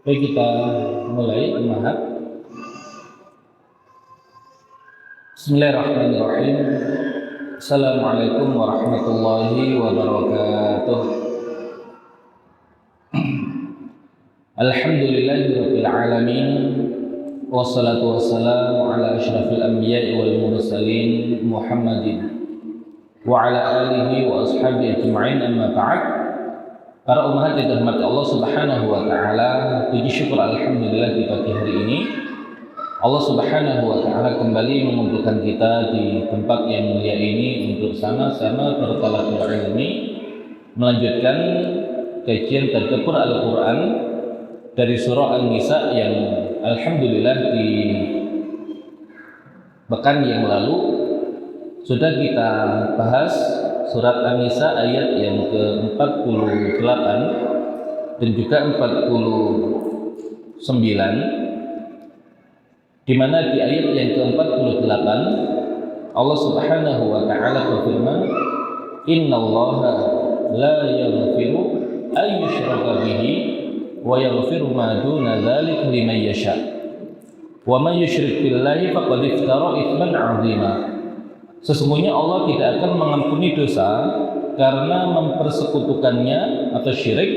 Baik, kita mulai Mahat. Bismillahirrahmanirrahim. Assalamualaikum warahmatullahi wabarakatuh. Alhamdulillahirabbil alamin. Wassalatu wassalamu ala asyrafil anbiya'i wal mursalin Muhammadin wa ala alihi wa ashabihi ajma'in, amma ba'd. Para umat yang dirahmati Allah Subhanahu wa taala, puji syukur alhamdulillah di pagi hari ini Allah Subhanahu wa taala kembali mengumpulkan kita di tempat yang mulia ini untuk sama-sama bertalaqul ilmi, melanjutkan kajian tadabbur Al-Qur'an dari surah An-Nisa yang alhamdulillah di pekan yang lalu sudah kita bahas surat An-Nisa ayat yang ke-48 dan juga 49, di mana di ayat yang ke-48 Allah Subhanahu wa taala berfirman, "Innallaha la yaghfiru ay yushraka bihi wa yaghfiru ma duna dzalika liman yasha. Wa man yusyrik billahi faqad iftara itsman 'azima." Sesungguhnya Allah tidak akan mengampuni dosa karena mempersekutukannya atau syirik,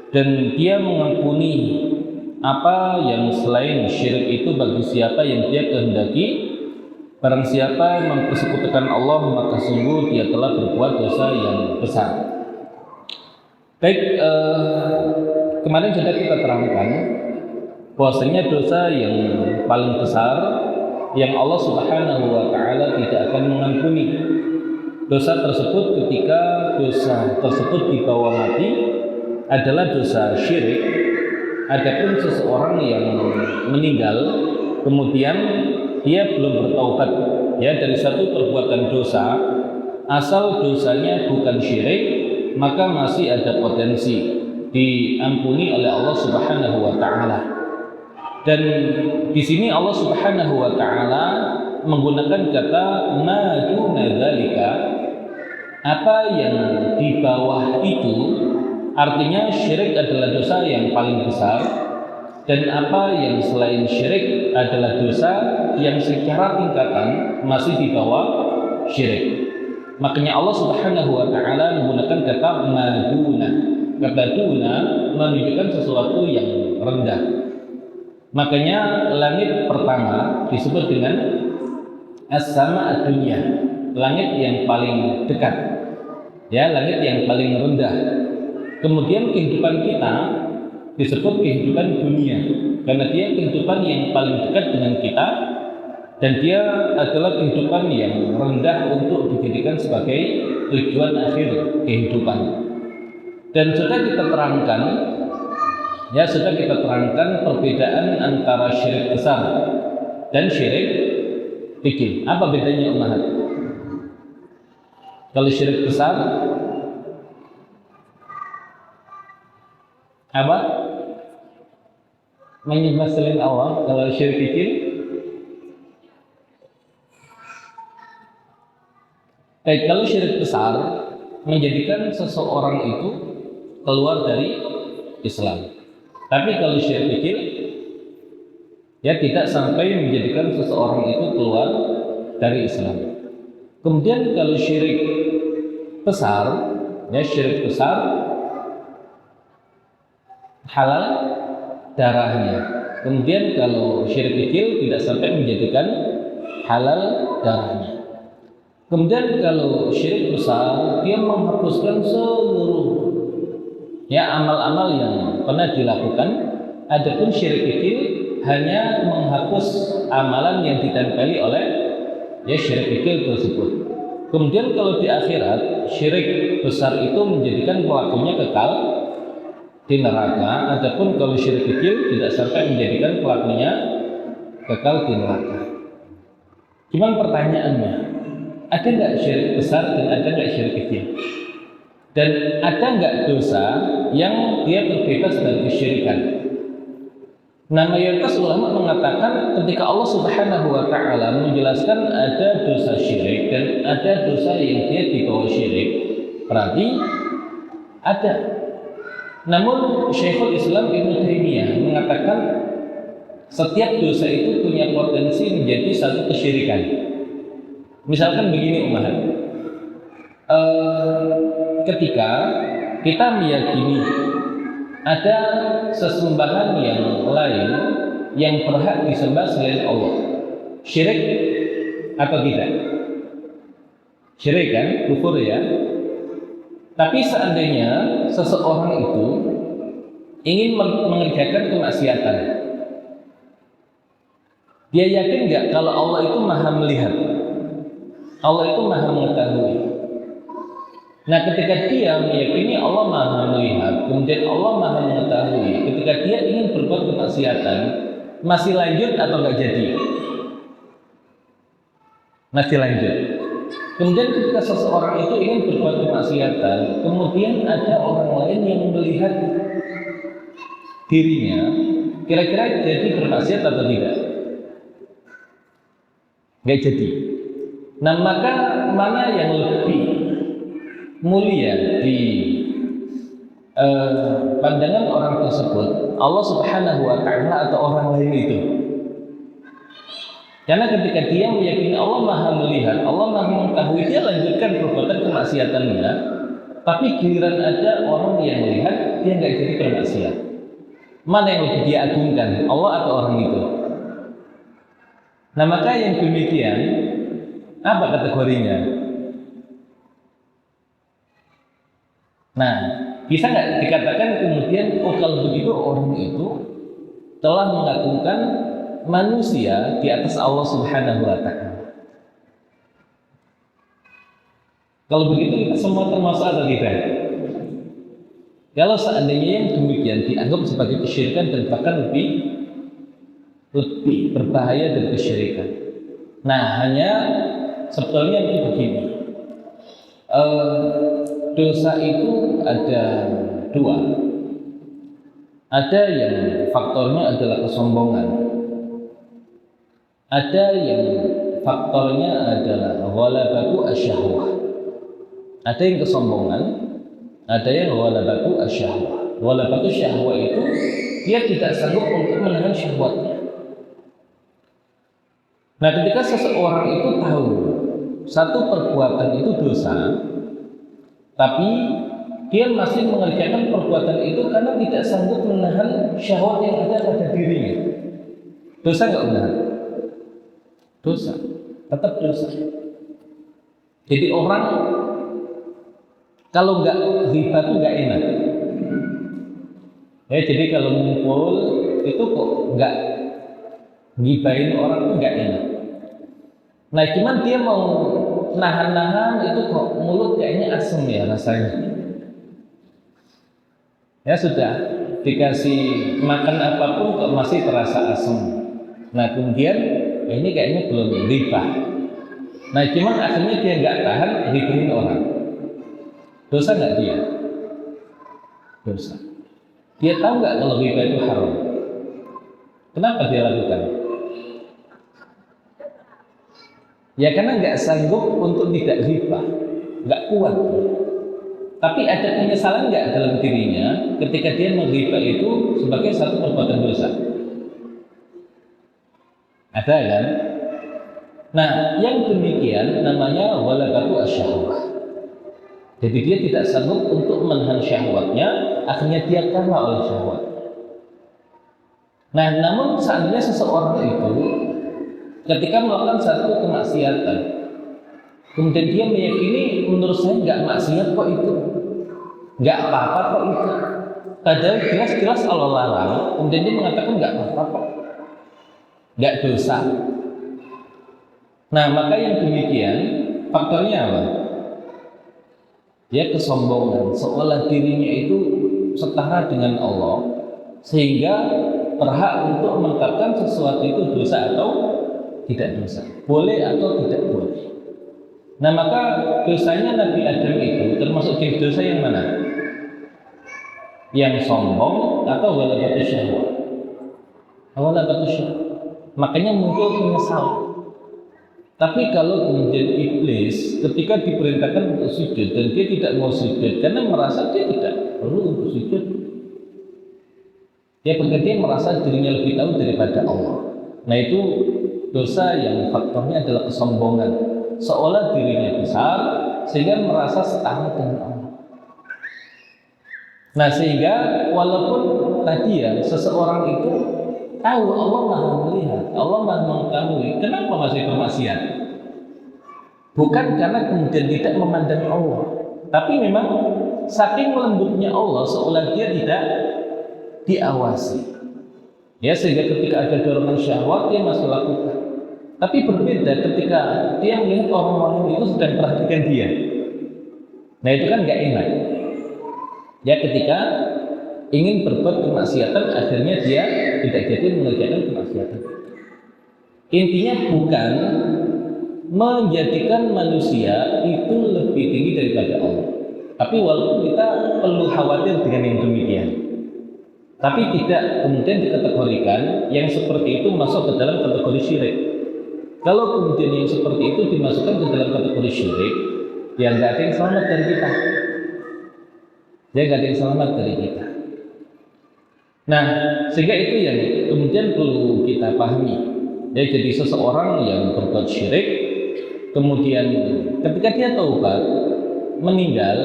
dan Dia mengampuni apa yang selain syirik itu bagi siapa yang Dia kehendaki. Barang siapa mempersekutukan Allah, maka sungguh dia telah berbuat dosa yang besar. Baik, kemarin sudah kita terangkan bahwasanya dosa yang paling besar yang Allah Subhanahu wa taala tidak akan mengampuni dosa tersebut ketika dosa tersebut dibawa mati adalah dosa syirik. Adapun seseorang yang meninggal kemudian dia belum bertaubat dari satu perbuatan dosa, asal dosanya bukan syirik, maka masih ada potensi diampuni oleh Allah Subhanahu wa taala. Dan di sini Allah Subhanahu wa taala menggunakan kata ma duna dzalika, apa yang di bawah itu, artinya syirik adalah dosa yang paling besar, dan apa yang selain syirik adalah dosa yang secara tingkatan masih di bawah syirik. Makanya Allah Subhanahu wa taala menggunakan kata ma duna. Kata duna menunjukkan sesuatu yang rendah. Makanya langit pertama disebut dengan as-sama ad-dunya, langit yang paling dekat, langit yang paling rendah. Kemudian kehidupan kita disebut kehidupan dunia, karena dia kehidupan yang paling dekat dengan kita, dan dia adalah kehidupan yang rendah untuk dijadikan sebagai tujuan akhir kehidupan. Dan sudah kita terangkan perbedaan antara syirik besar dan syirik kecil. Apa bedanya umat? Kalau syirik besar apa? Menyembah selain Allah. Kalau syirik kecil kalau syirik besar menjadikan seseorang itu keluar dari Islam. Tapi kalau syirik kecil tidak sampai menjadikan seseorang itu keluar dari Islam. Kemudian kalau syirik besar, syirik besar halal darahnya. Kemudian kalau syirik kecil tidak sampai menjadikan halal darahnya. Kemudian kalau syirik besar, dia menghapuskan seluruh amal-amal yang pernah dilakukan. Adapun syirik kecil hanya menghapus amalan yang ditempeli oleh syirik kecil tersebut. Kemudian kalau di akhirat, syirik besar itu menjadikan pelakunya kekal di neraka. Adapun kalau syirik kecil tidak sampai menjadikan pelakunya kekal di neraka. Cuman pertanyaannya, ada nggak syirik besar dan ada nggak syirik kecil? Dan ada nggak dosa yang dia terbebas dari kesyirikan? Nah, mayoritas ulama mengatakan ketika Allah Subhanahu wa taala menjelaskan ada dosa syirik dan ada dosa yang dia di bawah syirik, berarti ada. Namun Syekhul Islam Ibnu Taimiyah setiap dosa itu punya potensi menjadi satu kesyirikan. Misalkan begini Umar, ketika kita meyakini ada sesembahan yang lain yang berhak disembah selain Allah, syirik atau tidak? Syirik kan, kufur ya. Tapi seandainya seseorang itu ingin mengerjakan kemaksiatan, dia yakin nggak kalau Allah itu maha melihat, Allah itu maha mengetahui? Nah, ketika dia meyakini Allah maha melihat, kemudian Allah maha mengetahui, ketika dia ingin berbuat kemaksiatan, masih lanjut atau nggak jadi? Masih lanjut. Kemudian ketika seseorang itu ingin berbuat kemaksiatan, kemudian ada orang lain yang melihat dirinya, kira-kira jadi bermaksiat atau tidak? Nggak jadi. Nah, maka mana yang lebih mulia di pandangan orang tersebut, Allah Subhanahu wa Ta'ala atau orang lain itu? Karena ketika dia meyakini Allah maha melihat, Allah maha mengetahui, dia lanjutkan perbuatan kemaksiatannya. Tapi giliran ada orang yang melihat, dia nggak jadi bermaksiat. Mana yang lebih dia agungkan, Allah atau orang itu? Nah, maka yang demikian apa kategorinya? Nah, bisa nggak dikatakan kemudian, oh kalau begitu orang itu telah mengagungkan manusia di atas Allah Subhanahu wa Ta'ala? Kalau begitu kita semua termasuk atau tidak? Kalau seandainya yang demikian dianggap sebagai kesyirikan dan bahkan lebih berbahaya dari kesyirikan. Nah, hanya sebetulnya itu begini, dosa itu ada dua. Ada yang faktornya adalah kesombongan, ada yang faktornya adalah ghalabatu asyahwah. Ada yang kesombongan, ada yang ghalabatu asyahwah. Ghalabatu syahwah itu dia tidak sanggup untuk menahan syahwatnya. Nah, ketika seseorang itu tahu satu perbuatan itu dosa, tapi dia masih mengerjakan perbuatan itu karena tidak sanggup menahan syahwat yang ada pada dirinya, dosa nggak menahan? Dosa, tetap dosa. Jadi orang kalau nggak riba tuh nggak enak. Ya, jadi kalau ngumpul itu kok nggak ngibahin orang tuh nggak enak. Nah, cuman dia mau nahan-nahan itu kok mulut kayaknya asem ya rasanya. Ya sudah, dikasih makan apapun kok masih terasa asem. Nah, kemudian ini kayaknya belum riba. Nah, cuman akhirnya dia nggak tahan ribahin orang. Dosa nggak dia? Dosa. Dia tahu nggak kalau riba itu haram? Kenapa dia lakukan? Ya karena nggak sanggup untuk tidak riba, nggak kuat. Tapi ada penyesalan nggak dalam dirinya ketika dia meriba itu sebagai satu perbuatan dosa? Ada kan? Nah, yang demikian namanya ghalabatu asyahwah. Jadi dia tidak sanggup untuk menahan syahwatnya, akhirnya dia kalah oleh syahwat. Nah, namun seandainya seseorang itu ketika melakukan satu kemaksiatan, kemudian dia meyakini menurut saya nggak maksiat kok itu, nggak apa-apa kok itu. Padahal jelas-jelas Allah larang, kemudian dia mengatakan nggak apa-apa kok, nggak dosa. Nah, maka yang demikian faktornya apa? Dia kesombongan, seolah dirinya itu setara dengan Allah, sehingga berhak untuk menetapkan sesuatu itu dosa atau tidak dosa, boleh atau tidak boleh. Nah, maka dosanya Nabi Adam itu termasuk jenis dosa yang mana? Yang sombong atau ghalabatu syahwat? Ghalabatu syahwat. Makanya muncul penyesalan. Tapi kalau kemudian iblis ketika diperintahkan untuk sujud dan dia tidak mau sujud karena merasa dia tidak perlu untuk sujud, Ya, ketika dia merasa dirinya lebih tahu daripada Allah. Nah, itu dosa yang faktornya adalah kesombongan, seolah dirinya besar sehingga merasa setara dengan Allah. Nah, sehingga walaupun tadi ya seseorang itu tahu Allah Maha melihat, Allah Maha mengetahui, kenapa masih bermaksiat? Bukan karena kemudian tidak memandang Allah, tapi memang saking lembutnya Allah seolah dia tidak diawasi. Ya, sehingga ketika ada dorongan syahwat dia masih lakukan. Tapi berbeda ketika dia melihat orang lain itu sedang perhatikan dia. Nah, itu kan nggak enak. Ya, ketika ingin berbuat kemaksiatan akhirnya dia tidak jadi mengerjakan kemaksiatan. Intinya bukan menjadikan manusia itu lebih tinggi daripada Allah. Tapi walaupun kita perlu khawatir dengan yang demikian, tapi tidak kemudian dikategorikan yang seperti itu masuk ke dalam kategori syirik. Kalau kemudian yang seperti itu dimasukkan ke dalam kategori syirik, ya nggak ada yang selamat dari kita. Ya nggak ada yang selamat dari kita. Nah, sehingga itu yang kemudian perlu kita pahami. Ya, jadi seseorang yang berbuat syirik, kemudian ketika dia taubat, meninggal,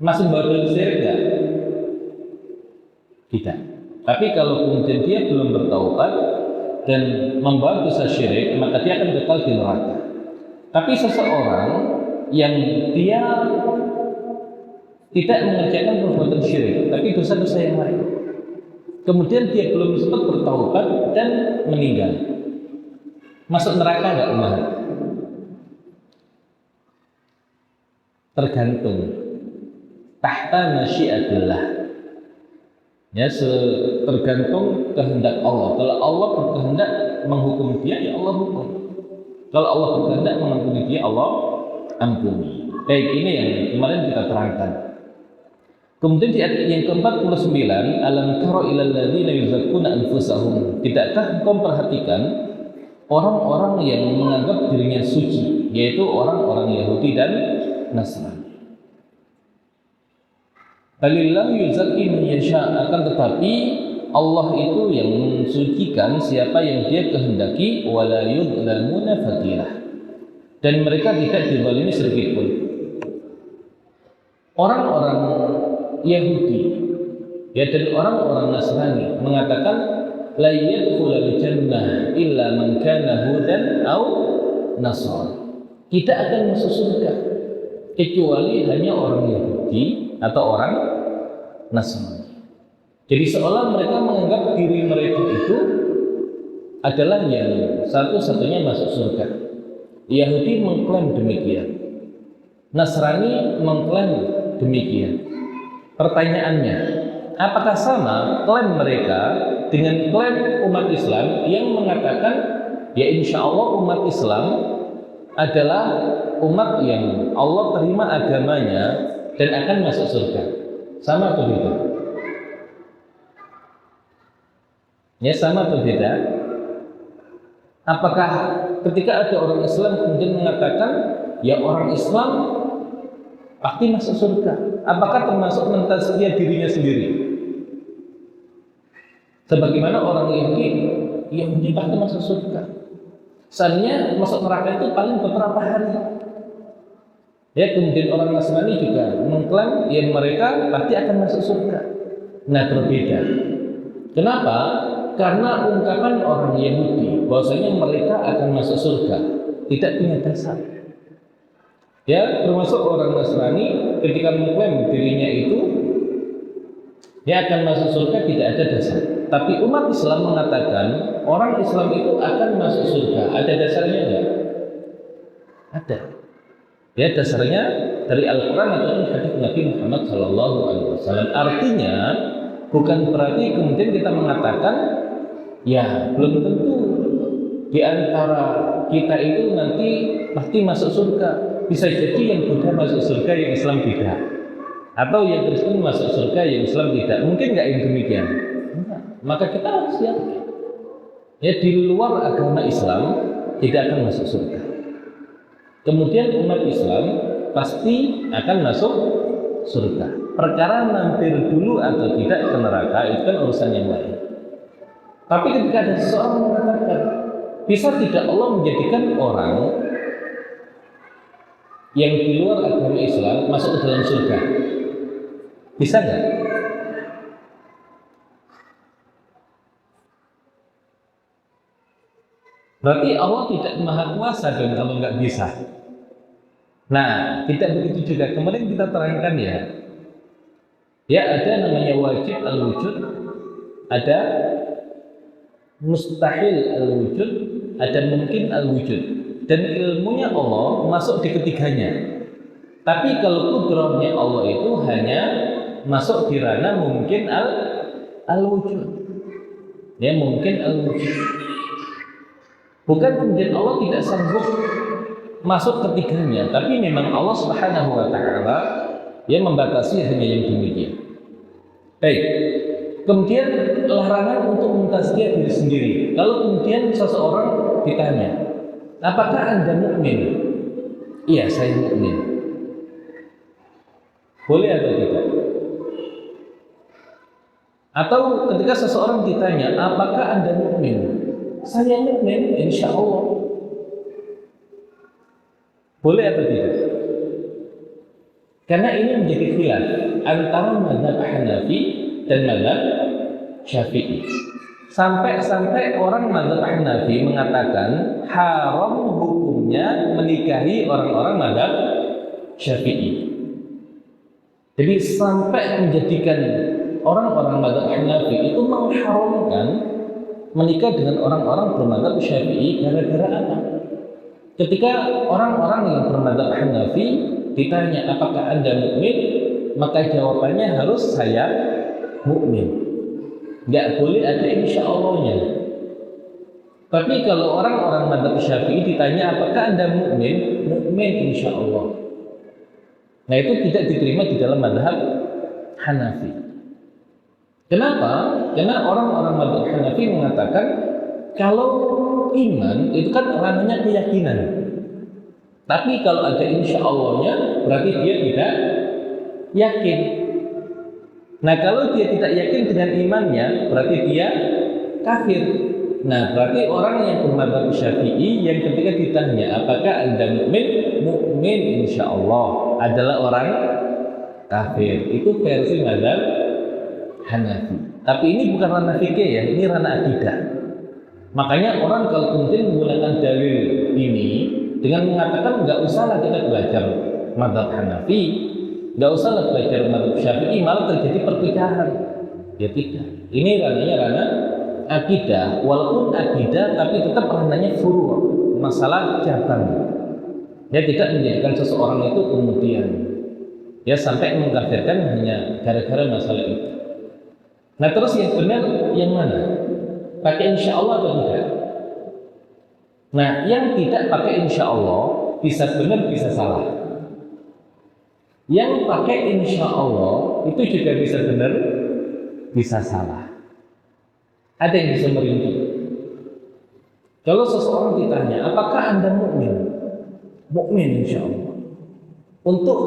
masih baru syirik nggak? Tidak. Tapi kalau kemudian dia belum bertaubat dan membawa dosa syirik, maka dia akan kekal di neraka. Tapi seseorang yang dia tidak mengerjakan perbuatan syirik, tapi dosa-dosa yang lain, kemudian dia belum sempat bertaubat dan meninggal, masuk neraka nggak Umar? Tergantung tahta masyiatillah. Ya, tergantung kehendak Allah. Kalau Allah berkehendak menghukum dia, ya Allah hukum. Kalau Allah berkehendak mengampuni dia, Allah ampuni. Baik, ini yang kemarin kita terangkan. Kemudian di ayat yang ke-49, alam tara ilal ladzina yuzakkuna anfusahum. Tidakkah engkau perhatikan orang-orang yang menganggap dirinya suci, yaitu orang-orang Yahudi dan Nasrani. Balillah yuzakki man yasha, akan tetapi Allah itu yang mensucikan siapa yang dia kehendaki, wala yudlamuna fatilah, dan mereka tidak dizalimi sedikit pun. Orang-orang Yahudi ya dan orang-orang Nasrani mengatakan la yadkhulul jannah illa man kana hudan au nasara, tidak akan masuk surga kecuali hanya orang Yahudi atau orang Nasrani. Jadi seolah mereka menganggap diri mereka itu adalah yang satu-satunya masuk surga. Yahudi mengklaim demikian, Nasrani mengklaim demikian. Pertanyaannya, apakah sama klaim mereka dengan klaim umat Islam yang mengatakan ya insya Allah umat Islam adalah umat yang Allah terima agamanya dan akan masuk surga? Sama atau beda? Ya, sama atau beda? Apakah ketika ada orang Islam kemudian mengatakan ya orang Islam pasti masuk surga, apakah termasuk mentazkiyah dirinya sendiri? Sebagaimana orang Yahudi pasti masuk surga, misalnya masuk neraka itu paling beberapa hari. Ya, kemudian orang Nasrani juga mengklaim ya mereka pasti akan masuk surga. Nah, berbeda. Kenapa? Karena ungkapan orang Yahudi bahwasanya mereka akan masuk surga tidak punya dasar. Ya, termasuk orang Nasrani ketika mengklaim dirinya itu dia akan masuk surga tidak ada dasar. Tapi umat Islam mengatakan orang Islam itu akan masuk surga. Ada dasarnya enggak? Ada. Ya, dasarnya dari Al-Quran atau hadis Nabi Muhammad SAW. Artinya bukan berarti kemudian kita mengatakan ya belum tentu di antara kita itu nanti pasti masuk surga. Bisa jadi yang Buddha masuk surga, yang Islam tidak, atau yang Kristen masuk surga, yang Islam tidak. Mungkin nggak yang demikian. Maka kita harus siap. Ya, di luar agama Islam tidak akan masuk surga. Kemudian umat Islam pasti akan masuk surga. perkara mampir dulu atau tidak ke neraka itu kan urusan yang lain. Tapi ketika ada seseorang mengatakan, bisa tidak Allah menjadikan orang yang di luar agama Islam masuk ke dalam surga? Bisa nggak? Berarti Allah tidak maha kuasa dong kalau nggak bisa. Nah, tidak begitu juga. Kemarin kita terangkan ya. Ya, ada namanya wajib al-wujud, ada mustahil al-wujud, ada mungkin al-wujud. Dan ilmunya Allah masuk di ketiganya. Tapi kalau kudrahnya Allah itu hanya masuk di ranah mungkin al-wujud. Ya, mungkin al-wujud. Bukan kemudian Allah tidak sanggup masuk ketiganya, tapi memang Allah Subhanahu wa taala yang membatasi hanya yang demikian. Baik. Kemudian larangan untuk mentazkiyah diri sendiri. Kalau kemudian seseorang ditanya, apakah Anda mukmin? Iya, saya mukmin. Boleh atau tidak? Atau ketika seseorang ditanya, apakah Anda mukmin? Saya mukmin, insya Allah. Boleh atau tidak? Karena ini menjadi khilaf antara mazhab Hanafi dan mazhab Syafi'i. Sampai orang mazhab Hanafi mengatakan haram hukumnya menikahi orang-orang mazhab Syafi'i. Jadi sampai menjadikan orang-orang mazhab Hanafi itu mengharamkan menikah dengan orang-orang bermadzhab Syafi'i gara-gara apa? Ketika orang-orang yang bermadzhab Hanafi ditanya apakah Anda mukmin, maka jawabannya harus saya mukmin. Nggak boleh ada insya Allahnya. Tapi kalau orang-orang madzhab Syafi'i ditanya apakah Anda mukmin, mukmin insya Allah. Nah itu tidak diterima di dalam madzhab Hanafi. Kenapa? Karena orang-orang madzhab Hanafi mengatakan kalau iman itu kan ranahnya keyakinan. Tapi kalau ada insya Allahnya berarti dia tidak yakin. Nah kalau dia tidak yakin dengan imannya berarti dia kafir. Nah berarti orang yang bermadzhab Syafi'i yang ketika ditanya apakah Anda mukmin, mukmin insya Allah adalah orang kafir. Itu versi madzhab Hanafi. Tapi ini bukan ranah fikih ya, ini ranah akidah. Makanya orang kalau kemudian menggunakan dalil ini dengan mengatakan nggak usahlah kita belajar madzhab Hanafi, nggak usahlah belajar madzhab Syafi'i, malah terjadi perpecahan. Ya tidak. Ini ranahnya ranah akidah, walaupun akidah tapi tetap ranahnya furu', masalah cabang. Ya tidak menjadikan seseorang itu kemudian ya sampai mengkafirkan hanya gara-gara masalah itu. Nah terus yang benar yang mana? Pakai insya Allah atau tidak? Nah yang tidak pakai insya Allah bisa benar bisa salah. Yang pakai insya Allah itu juga bisa benar bisa salah. Ada yang bisa merinci. Kalau seseorang ditanya apakah Anda mukmin? Mukmin insya Allah. Untuk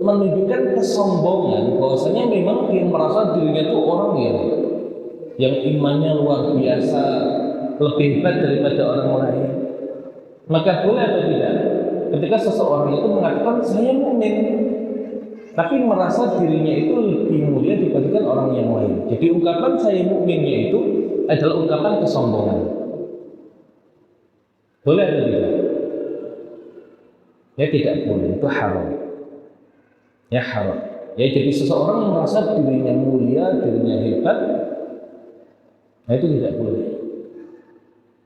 menunjukkan kesombongan bahwasanya memang dia merasa dirinya itu orang yang imannya luar biasa, lebih hebat daripada orang lain. Maka boleh atau tidak ketika seseorang itu mengatakan saya mukmin tapi merasa dirinya itu lebih mulia dibandingkan orang yang lain. Jadi ungkapan saya mukminnya itu adalah ungkapan kesombongan. Boleh atau tidak? Ya tidak boleh, itu haram. Ya haram. Ya jadi seseorang yang merasa dirinya mulia, dirinya hebat, nah itu tidak boleh.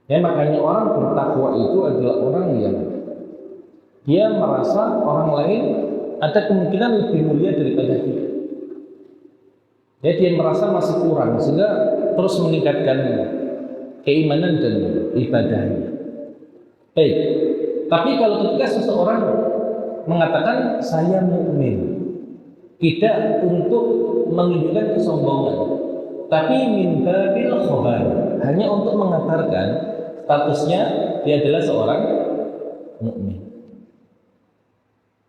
Ya makanya orang bertakwa itu adalah orang yang dia merasa orang lain ada kemungkinan lebih mulia daripada dia. Ya dia merasa masih kurang sehingga terus meningkatkan keimanan dan ibadahnya. Baik. Tapi kalau ketika seseorang mengatakan saya mukmin, tidak untuk menunjukkan kesombongan, tapi min babil khabar, hanya untuk mengabarkan statusnya dia adalah seorang mukmin.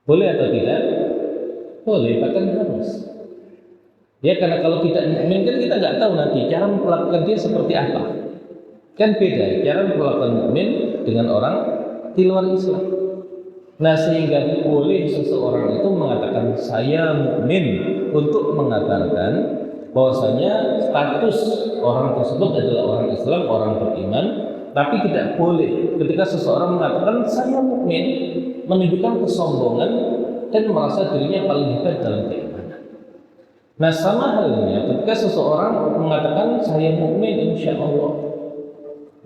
Boleh atau tidak? Boleh, bahkan harus. Ya, karena kalau tidak mukmin kan kita nggak tahu nanti cara memperlakukan dia seperti apa. Kan beda cara memperlakukan mukmin dengan orang di luar Islam. Nah, sehingga boleh seseorang itu mengatakan saya mukmin untuk mengabarkan bahwasanya status orang tersebut adalah orang Islam, orang beriman, tapi tidak boleh ketika seseorang mengatakan saya mukmin menunjukkan kesombongan dan merasa dirinya paling hebat dalam keimanan. Nah, sama halnya ketika seseorang mengatakan saya mukmin insya Allah.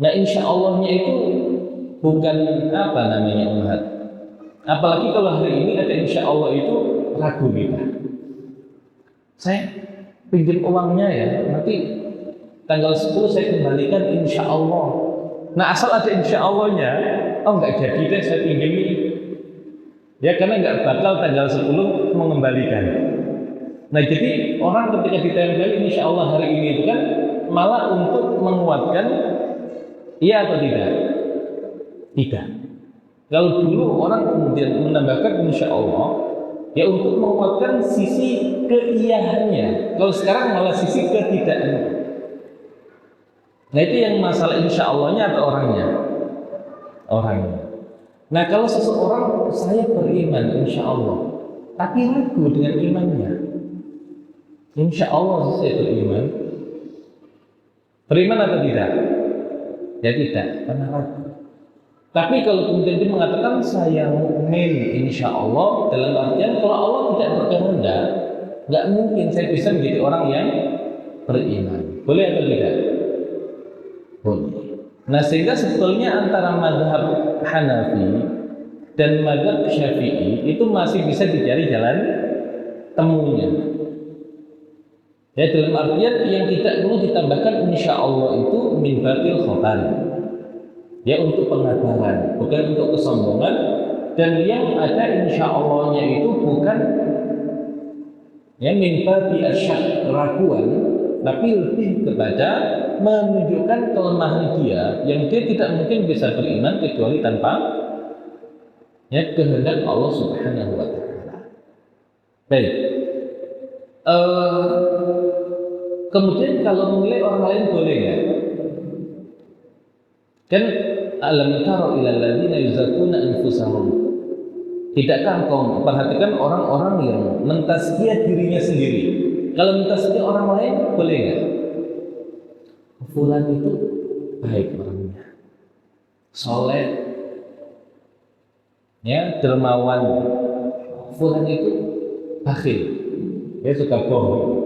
Nah, insya Allahnya itu bukan apa namanya umat. Apalagi kalau hari ini ada insya Allah itu ragu kita. Saya pinjam uangnya ya, nanti tanggal 10 saya kembalikan insya Allah. Nah, asal ada insya Allahnya, oh nggak jadi deh saya pinjami. Ya, karena nggak bakal tanggal 10 mengembalikan. Nah, jadi orang ketika ditempel insya Allah hari ini itu kan malah untuk menguatkan iya atau tidak? Tidak. Kalau dulu orang kemudian menambahkan insya Allah ya untuk menguatkan sisi keiyahannya. Kalau sekarang malah sisi ketidaknya. Nah, itu yang masalah insya Allahnya atau orangnya? Orangnya. Nah, kalau seseorang saya beriman insya Allah, tapi ragu dengan imannya. Insya Allah saya beriman. Beriman atau tidak? Ya tidak, karena ragu. Tapi kalau kemudian dia mengatakan saya mukmin insya Allah, dalam artian kalau Allah tidak berkehendak, nggak mungkin saya bisa menjadi orang yang beriman. Boleh atau tidak? Boleh. Nah, sehingga sebetulnya antara mazhab Hanafi dan mazhab Syafi'i itu masih bisa dicari jalan temunya. Ya, dalam artian yang tidak perlu ditambahkan insya Allah itu min batil khobar. Ya, untuk pengabaran, bukan untuk kesombongan. Dan yang ada insya Allahnya itu bukan ya min babi asyak, keraguan, tapi lebih kepada menunjukkan kelemahan dia yang dia tidak mungkin bisa beriman kecuali tanpa ya kehendak Allah Subhanahu wa taala. Baik. Kemudian kalau menilai orang lain boleh nggak? Kan alam tara ilal ladzina yuzakkuna anfusahum. Tidakkah engkau perhatikan orang-orang yang mentazkiyah dirinya sendiri? Kalau mentazkiyah orang lain boleh nggak? Fulan itu baik orangnya, soleh, ya dermawan. Fulan itu bakhil, dia suka bohong.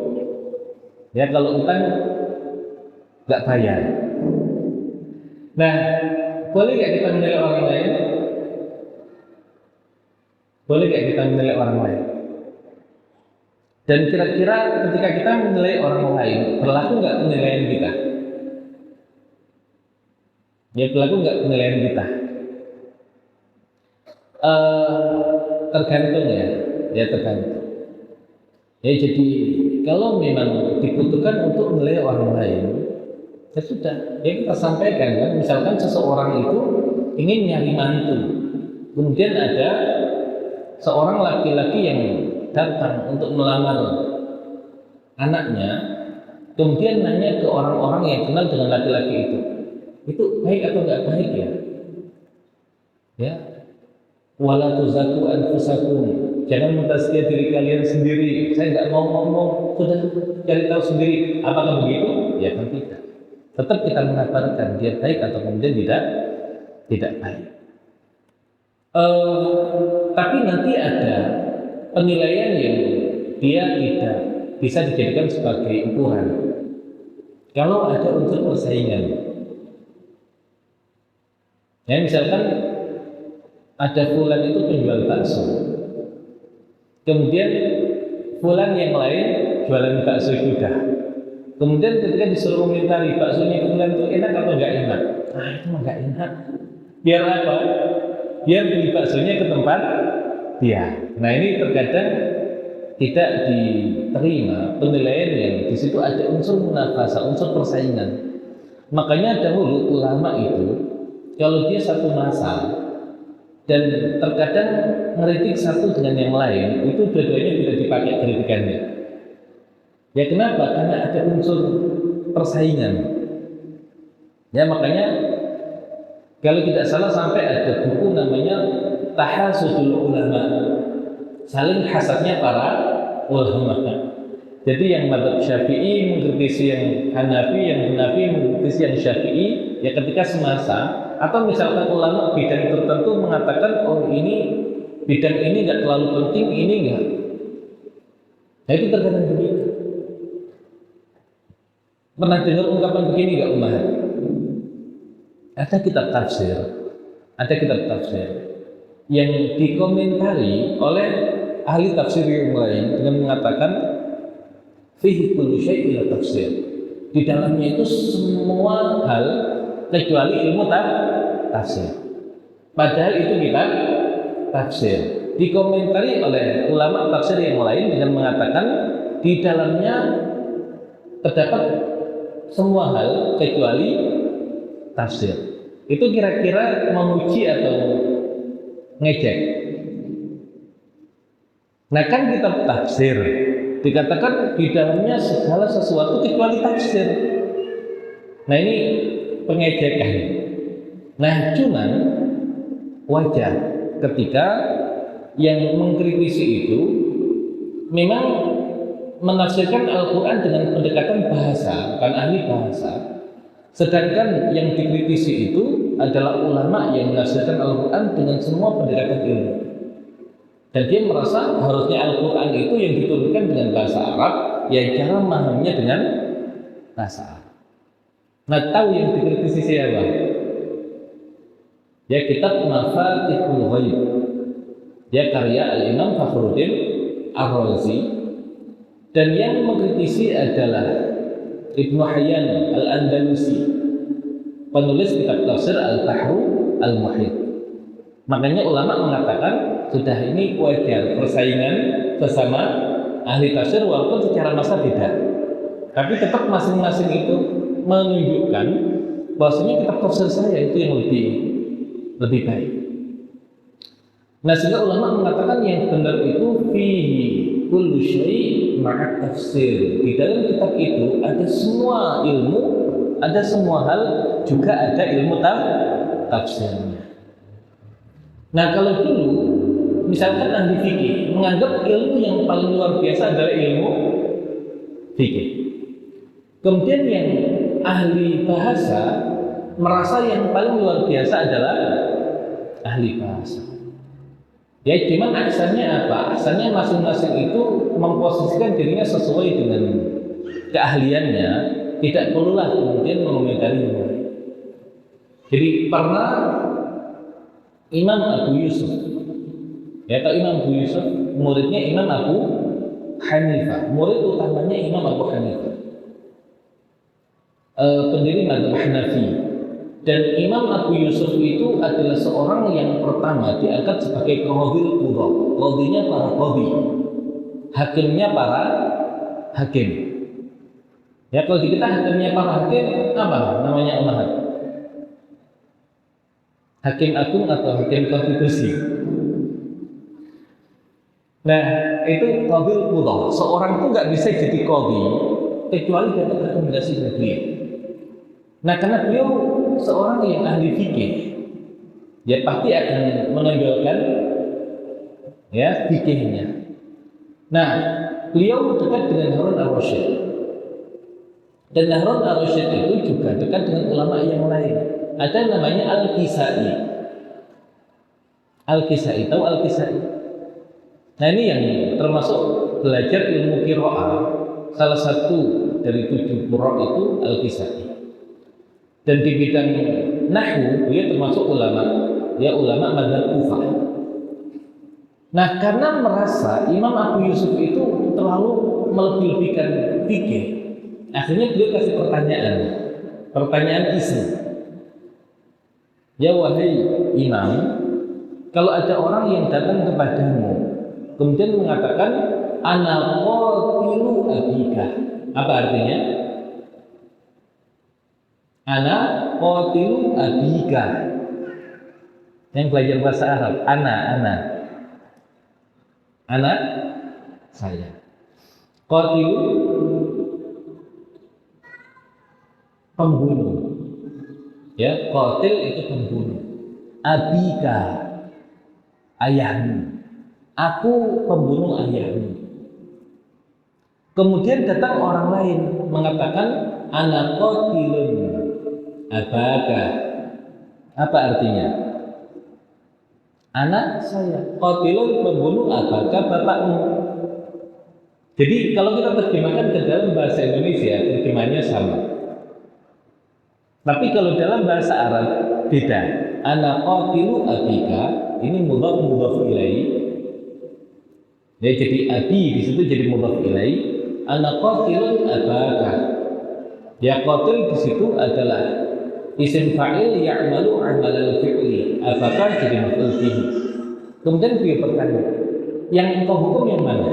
Ya kalau utang nggak bayar. Nah, boleh nggak kita menilai orang lain? Boleh nggak kita menilai orang lain? Dan kira-kira ketika kita menilai orang lain, berlaku nggak penilaian kita? Ya, berlaku nggak penilaian kita? Tergantung ya tergantung. Ya, jadi kalau memang dibutuhkan untuk menilai orang lain, ya sudah, ya kita sampaikan kan. Misalkan seseorang itu ingin nyari mantu, kemudian ada seorang laki-laki yang datang untuk melamar anaknya, kemudian nanya ke orang-orang yang kenal dengan laki-laki itu baik atau nggak baik ya? Ya, wala tuzaku anfusakum, jangan mentazkiyah diri kalian sendiri. Saya nggak mau ngomong, sudah cari tahu sendiri. Apakah begitu? Ya kan tidak. Tetap kita mengabarkan dia baik atau kemudian tidak baik. Tapi nanti ada penilaian yang dia tidak bisa dijadikan sebagai ukuran. Kalau ada unsur persaingan, ya misalkan ada fulan itu penjual bakso, kemudian fulan yang lain jualan bakso juga. Kemudian ketika disuruh komentari baksonya fulan itu enak atau enggak enak? Ah, itu mah enggak enak. Biar apa? Biar beli baksonya ke tempat dia. Nah, ini terkadang tidak diterima penilaian yang di situ ada unsur munafasa, unsur persaingan. Makanya dahulu ulama itu kalau dia satu masa dan terkadang ngeritik satu dengan yang lain, itu dua-duanya tidak dipakai kritikannya. Ya kenapa? Karena ada unsur persaingan. Ya makanya kalau tidak salah sampai ada buku namanya Tahasudul Ulama, saling hasadnya para ulama. Jadi yang mazhab Syafi'i mengkritisi yang Hanafi, yang Hanafi mengkritisi yang Syafi'i. Ya ketika semasa atau misalkan ulama bidang tertentu mengatakan oh ini bidang ini nggak terlalu penting, ini enggak. Nah itu terkadang begitu. Pernah dengar ungkapan begini nggak Umar? Ada kitab tafsir yang dikomentari oleh ahli tafsir yang lain dengan mengatakan fihi kullu syai'in tafsir. Di dalamnya itu semua hal kecuali ilmu tafsir. Padahal itu kitab tafsir. Dikomentari oleh ulama tafsir yang lain dengan mengatakan di dalamnya terdapat semua hal kecuali tafsir. Itu kira-kira memuji atau ngejek? Nah kan kitab tafsir dikatakan di dalamnya segala sesuatu kecuali tafsir. Nah ini pengejekan. Nah cuman wajar ketika yang mengkritisi itu memang menafsirkan Al-Quran dengan pendekatan bahasa, bukan ahli bahasa. Sedangkan yang dikritisi itu adalah ulama yang menafsirkan Al-Quran dengan semua pendekatan ilmu. Dan dia merasa harusnya Al-Quran itu yang diturunkan dengan bahasa Arab, ya cara memahaminya dengan bahasa Arab. Nah tahu yang dikritisi siapa? Ya kitab Mafatihul Ghaib. Dia karya Al-Imam Fakhruddin Ar-Razi. Dan yang mengkritisi adalah Ibnu Hayyan Al-Andalusi, penulis kitab tafsir Al-Bahru Al-Muhit. Makanya ulama mengatakan sudah ini wajar persaingan sesama ahli tafsir walaupun secara masa beda. Tapi tetap masing-masing itu menunjukkan bahwasanya kitab tafsir saya itu yang lebih baik. Nah sehingga ulama mengatakan yang benar itu fihi kullu syai' ma'a tafsir. Di dalam kitab itu ada semua ilmu, ada semua hal, juga ada ilmu tafsirnya. Nah kalau dulu misalkan ahli fikih menganggap ilmu yang paling luar biasa adalah ilmu fikih. Kemudian yang ahli bahasa merasa yang paling luar biasa adalah ahli bahasa. Ya cuman asalnya apa? Asalnya masing-masing itu memposisikan dirinya sesuai dengan keahliannya, tidak perlulah kemudian mengomentarinya. Jadi pernah Imam Abu Yusuf, ya tahu Imam Abu Yusuf, muridnya Imam Abu Hanifah, murid utamanya Imam Abu Hanifah, pendiri mazhab Hanafi. Dan Imam Abu Yusuf itu adalah seorang yang pertama diangkat sebagai qadhil qudha. Qadhinya para qadhi, hakimnya para hakim. Ya kalau di kita hakimnya para hakim apa namanya Umar? Hakim agung atau hakim konstitusi? Nah itu qadhil qudha. Seorang itu nggak bisa jadi qadhi kecuali dapat rekomendasi dari beliau. Nah karena beliau seorang yang ahli fikih, ya pasti akan menonjolkan ya fikihnya. Nah, beliau dekat dengan Harun Ar-Rasyid. Dan Harun Ar-Rasyid itu juga dekat dengan ulama yang lain. Ada namanya Al-Kisai. Al-Kisai, tahu Al-Kisai? Nah ini yang termasuk belajar ilmu qiraah. Salah satu dari 7 qurra itu Al-Kisai. Dan di bidang nahwu dia termasuk ulama, ya ulama mazhab Kufah. Nah, karena merasa Imam Abu Yusuf itu terlalu melebih-lebihkan fikih, akhirnya beliau kasih pertanyaan isi. Ya wahai Imam, kalau ada orang yang datang kepadamu kemudian mengatakan ana qatilu abika, apa artinya? Ana qatilu abika. Yang belajar bahasa Arab, ana saya. Qatilu pembunuh. Ya, qatil itu pembunuh. Abika, ayahmu. Aku pembunuh ayahmu. Kemudian datang orang lain mengatakan ana qatilun abaka. Apa artinya? Anak saya qatilun pembunuh abaka, bapakmu. Jadi kalau kita terjemahkan ke dalam bahasa Indonesia, terjemahannya sama. Tapi kalau dalam bahasa Arab beda. Ana qatilu abika, ini mudhaf ilaih. Ya, jadi abi di situ jadi mudhaf ilaih. Ana qatilun abaka. Ya, qatil di situ adalah isim fa'il ya'malu 'amalal fi'li. Abaka jadi maf'ul bihi. Kemudian beliau bertanya, yang engkau hukum yang mana?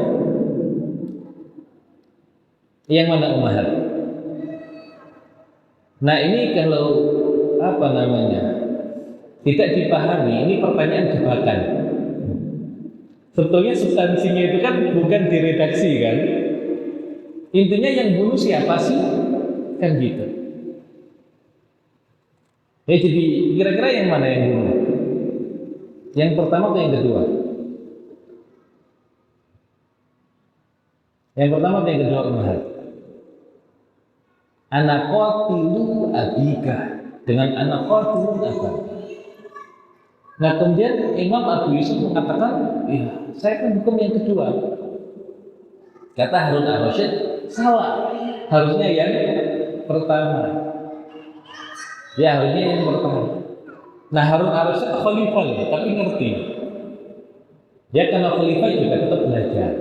Yang mana Umar? Nah, ini kalau apa namanya tidak dipahami, ini pertanyaan jebakan. Sebetulnya substansinya itu kan bukan diredaksi kan. Intinya yang bunuh siapa sih? Kan gitu. Ya, jadi kira-kira yang mana yang bunuh? Yang pertama atau yang kedua? Yang pertama atau yang kedua Umar? Anak qatilu abika, dengan anak qatilun abaka. Nah, kemudian Imam Abu Yusuf mengatakan, ya, saya kan hukum yang kedua. Kata Harun ar-Rasyid, salah. Harusnya yang pertama. Ya, harusnya yang pertama. Nah, Harun ar-Rasyid khalifah, tapi ngerti. Ya, karena khalifah juga tetap belajar.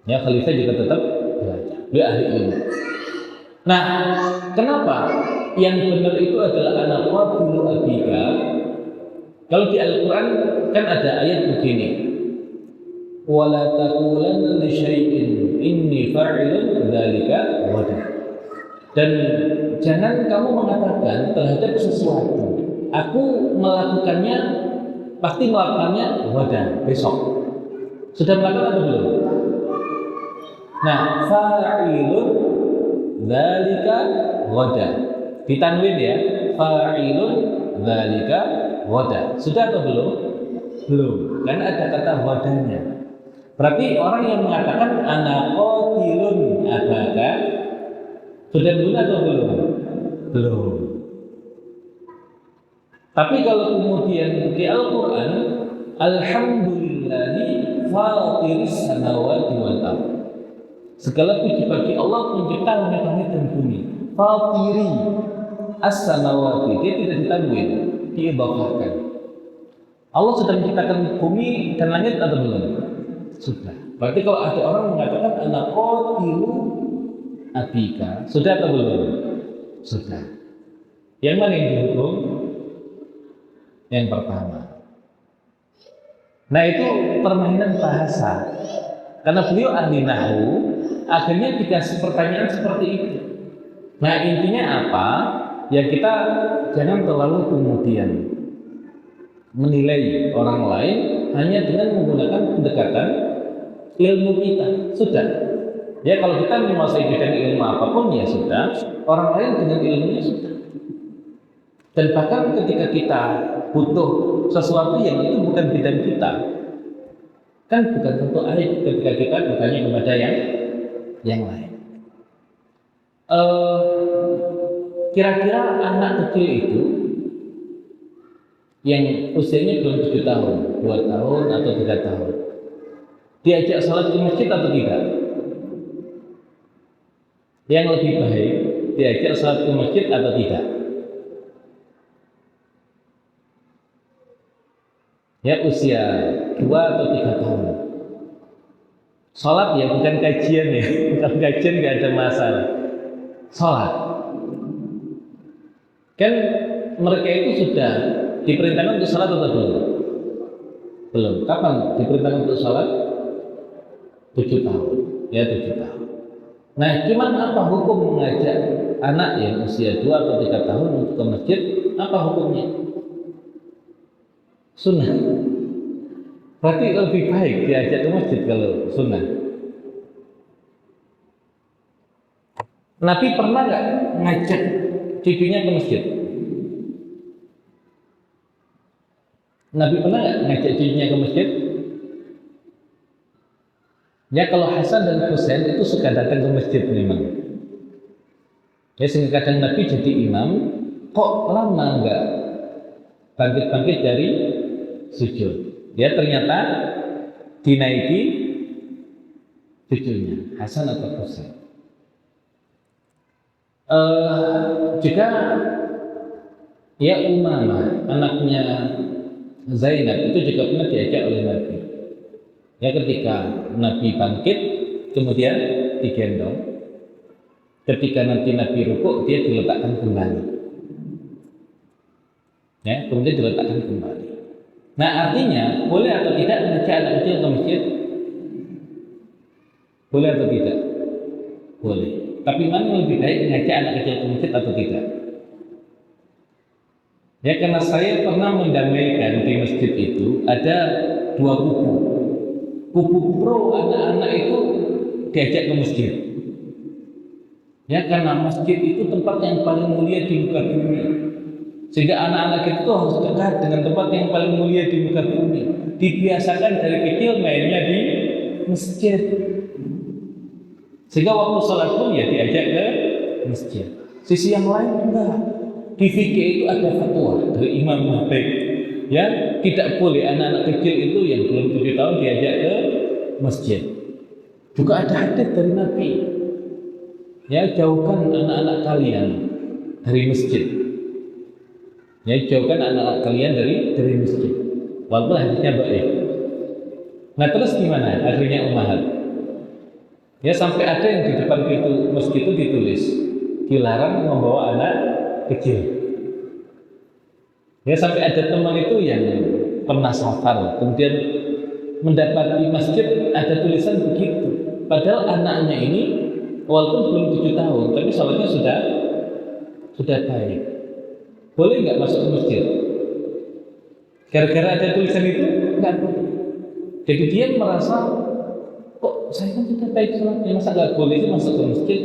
Ya, khalifah juga tetap belajar. Dia ahli ilmu. Nah, kenapa yang benar itu adalah anak qatilu abika? Kalau di Al-Quran kan ada ayat begini, wala taqulanna li syai'in inni fa'ilun dzalika ghadan. Dan jangan kamu mengatakan terhadap sesuatu, aku melakukannya, pasti melakukannya ghadan, besok. Sudah melakukan atau belum? Nah, fa'ilun dzalika ghadan. Ditanwin ya, fa'ilun dzalika ghadan. Sudah atau belum? Belum. Kan ada kata ghadannya. Berarti orang yang mengatakan ana qatilun abaka sudah guna atau belum? Belum. Tapi kalau kemudian di Al-Qur'an, alhamdulillahi fatiris samawati wal ardh. Segala puji bagi Allah pencipta langit dan bumi. Fatiri as-samawati, dia tidak ditanwin, diidhafahkan. Allah sudah menciptakan bumi dan langit atau belum? Sudah. Berarti kalau ada orang mengatakan ana qatilu abika, sudah atau belum? Sudah. Yang mana yang dihukum? Yang pertama. Nah, itu permainan bahasa. Karena beliau ahli nahwu, akhirnya dikasih pertanyaan seperti itu. Nah, intinya apa? Ya, kita jangan terlalu kemudian menilai orang lain hanya dengan menggunakan pendekatan ilmu kita. Sudah. Ya, kalau kita menguasai bidang ilmu apapun ya sudah, orang lain dengan ilmunya sudah. Dan bahkan ketika kita butuh sesuatu yang itu bukan bidang kita, kan bukan tentu aib ketika kita bertanya kepada yang lain. Kira-kira anak kecil itu yang usianya belum 7 tahun, 2 tahun atau 3 tahun, diajak sholat ke masjid atau tidak? Yang lebih baik diajak sholat ke masjid atau tidak? Ya, usia 2 atau 3 tahun. Sholat ya, bukan kajian ya. Bukan kajian, nggak ada masalah. Sholat. Kan mereka itu sudah diperintahkan untuk sholat atau belum? Belum. Kapan diperintahkan untuk sholat? 7 tahun. Ya, 7 tahun. Nah, cuman apa hukum mengajak anak yang usia 2 atau 3 tahun untuk ke masjid? Apa hukumnya? Sunnah. Berarti lebih baik diajak ke masjid kalau sunnah. Nabi pernah nggak ngajak cucunya ke masjid? Nabi pernah nggak ngajak cucunya ke masjid? Ya kalau Hasan dan Husain itu suka datang ke masjid memang. Ya sehingga kadang Nabi jadi imam, kok lama nggak bangkit-bangkit dari sujud. Ya ternyata dinaiki cucunya Hasan atau Husain. Juga ya Umamah anaknya Zainab itu juga pernah diajak oleh Nabi. Ya ketika Nabi bangkit kemudian digendong. Ketika nanti Nabi rukuk dia diletakkan kembali. Ya, kemudian diletakkan kembali. Nah artinya boleh atau tidak mengajak anak kecil ke masjid? Boleh atau tidak? Boleh. Tapi mana yang lebih baik mengajak anak kecil ke masjid atau tidak? Ya karena saya pernah mendamaikan di masjid itu ada dua kubu. Kubu pro anak-anak itu diajak ke masjid. Ya karena masjid itu tempat yang paling mulia di muka bumi. Sehingga anak-anak itu harus dekat dengan tempat yang paling mulia di muka bumi. Dibiasakan dari kecil mainnya di masjid. Sehingga waktu sholat pun ya diajak ke masjid. Sisi yang lain enggak. Di fikih itu ada fatwa dari Imam Malik. Ya tidak boleh anak-anak kecil itu yang belum 7 tahun diajak ke masjid. Juga ada hadis dari Nabi. Ya jauhkan anak-anak kalian dari masjid. Ya jauhkan anak-anak kalian dari masjid. Walaupun hadisnya baik. Nah terus gimana akhirnya Ummahat? Ya sampai ada yang di depan pintu masjid itu ditulis dilarang membawa anak kecil. Ya sampai ada teman itu yang pernah safar kemudian mendapati masjid ada tulisan begitu. Padahal anaknya ini walaupun belum 7 tahun tapi sholatnya sudah baik. Boleh nggak masuk ke masjid? Gara-gara ada tulisan itu nggak boleh. Jadi dia merasa kok saya kan sudah baik sholatnya masa nggak boleh itu masuk ke masjid?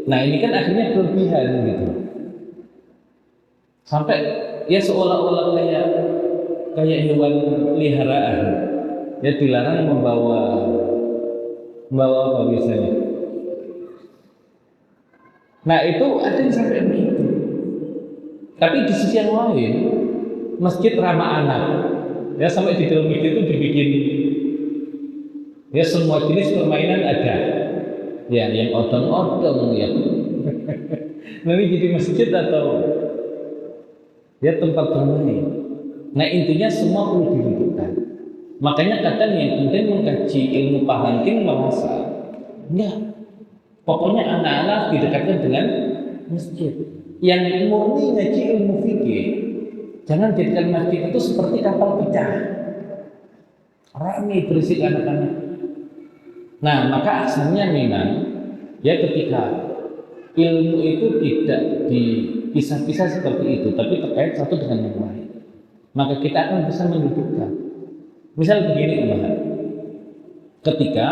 Nah ini kan akhirnya berlebihan gitu. Sampai ya seolah-olah kayak hewan peliharaan. Ya dilarang membawa apa biasanya. Nah itu ada yang sampai begitu. Tapi di sisi yang lain masjid ramah anak. Ya sampai di dalam masjid itu dibikin ya semua jenis permainan ada. Ya yang odong-odong ya. Nanti jadi masjid atau ya tempat bermain. Nah intinya semua perlu didudukkan. Makanya kadang yang kemudian mengkaji ilmu parenting merasa enggak. Pokoknya anak-anak didekatkan dengan masjid. Yang murni ngaji ilmu fikih, jangan jadikan masjid itu seperti kapal pecah. Ramai berisik anak-anak. Nah maka asalnya memang ya ketika ilmu itu tidak dipisah-pisah seperti itu, tapi terkait satu dengan yang lain, maka kita akan bisa mendudukkan. Misal begini teman-teman, ketika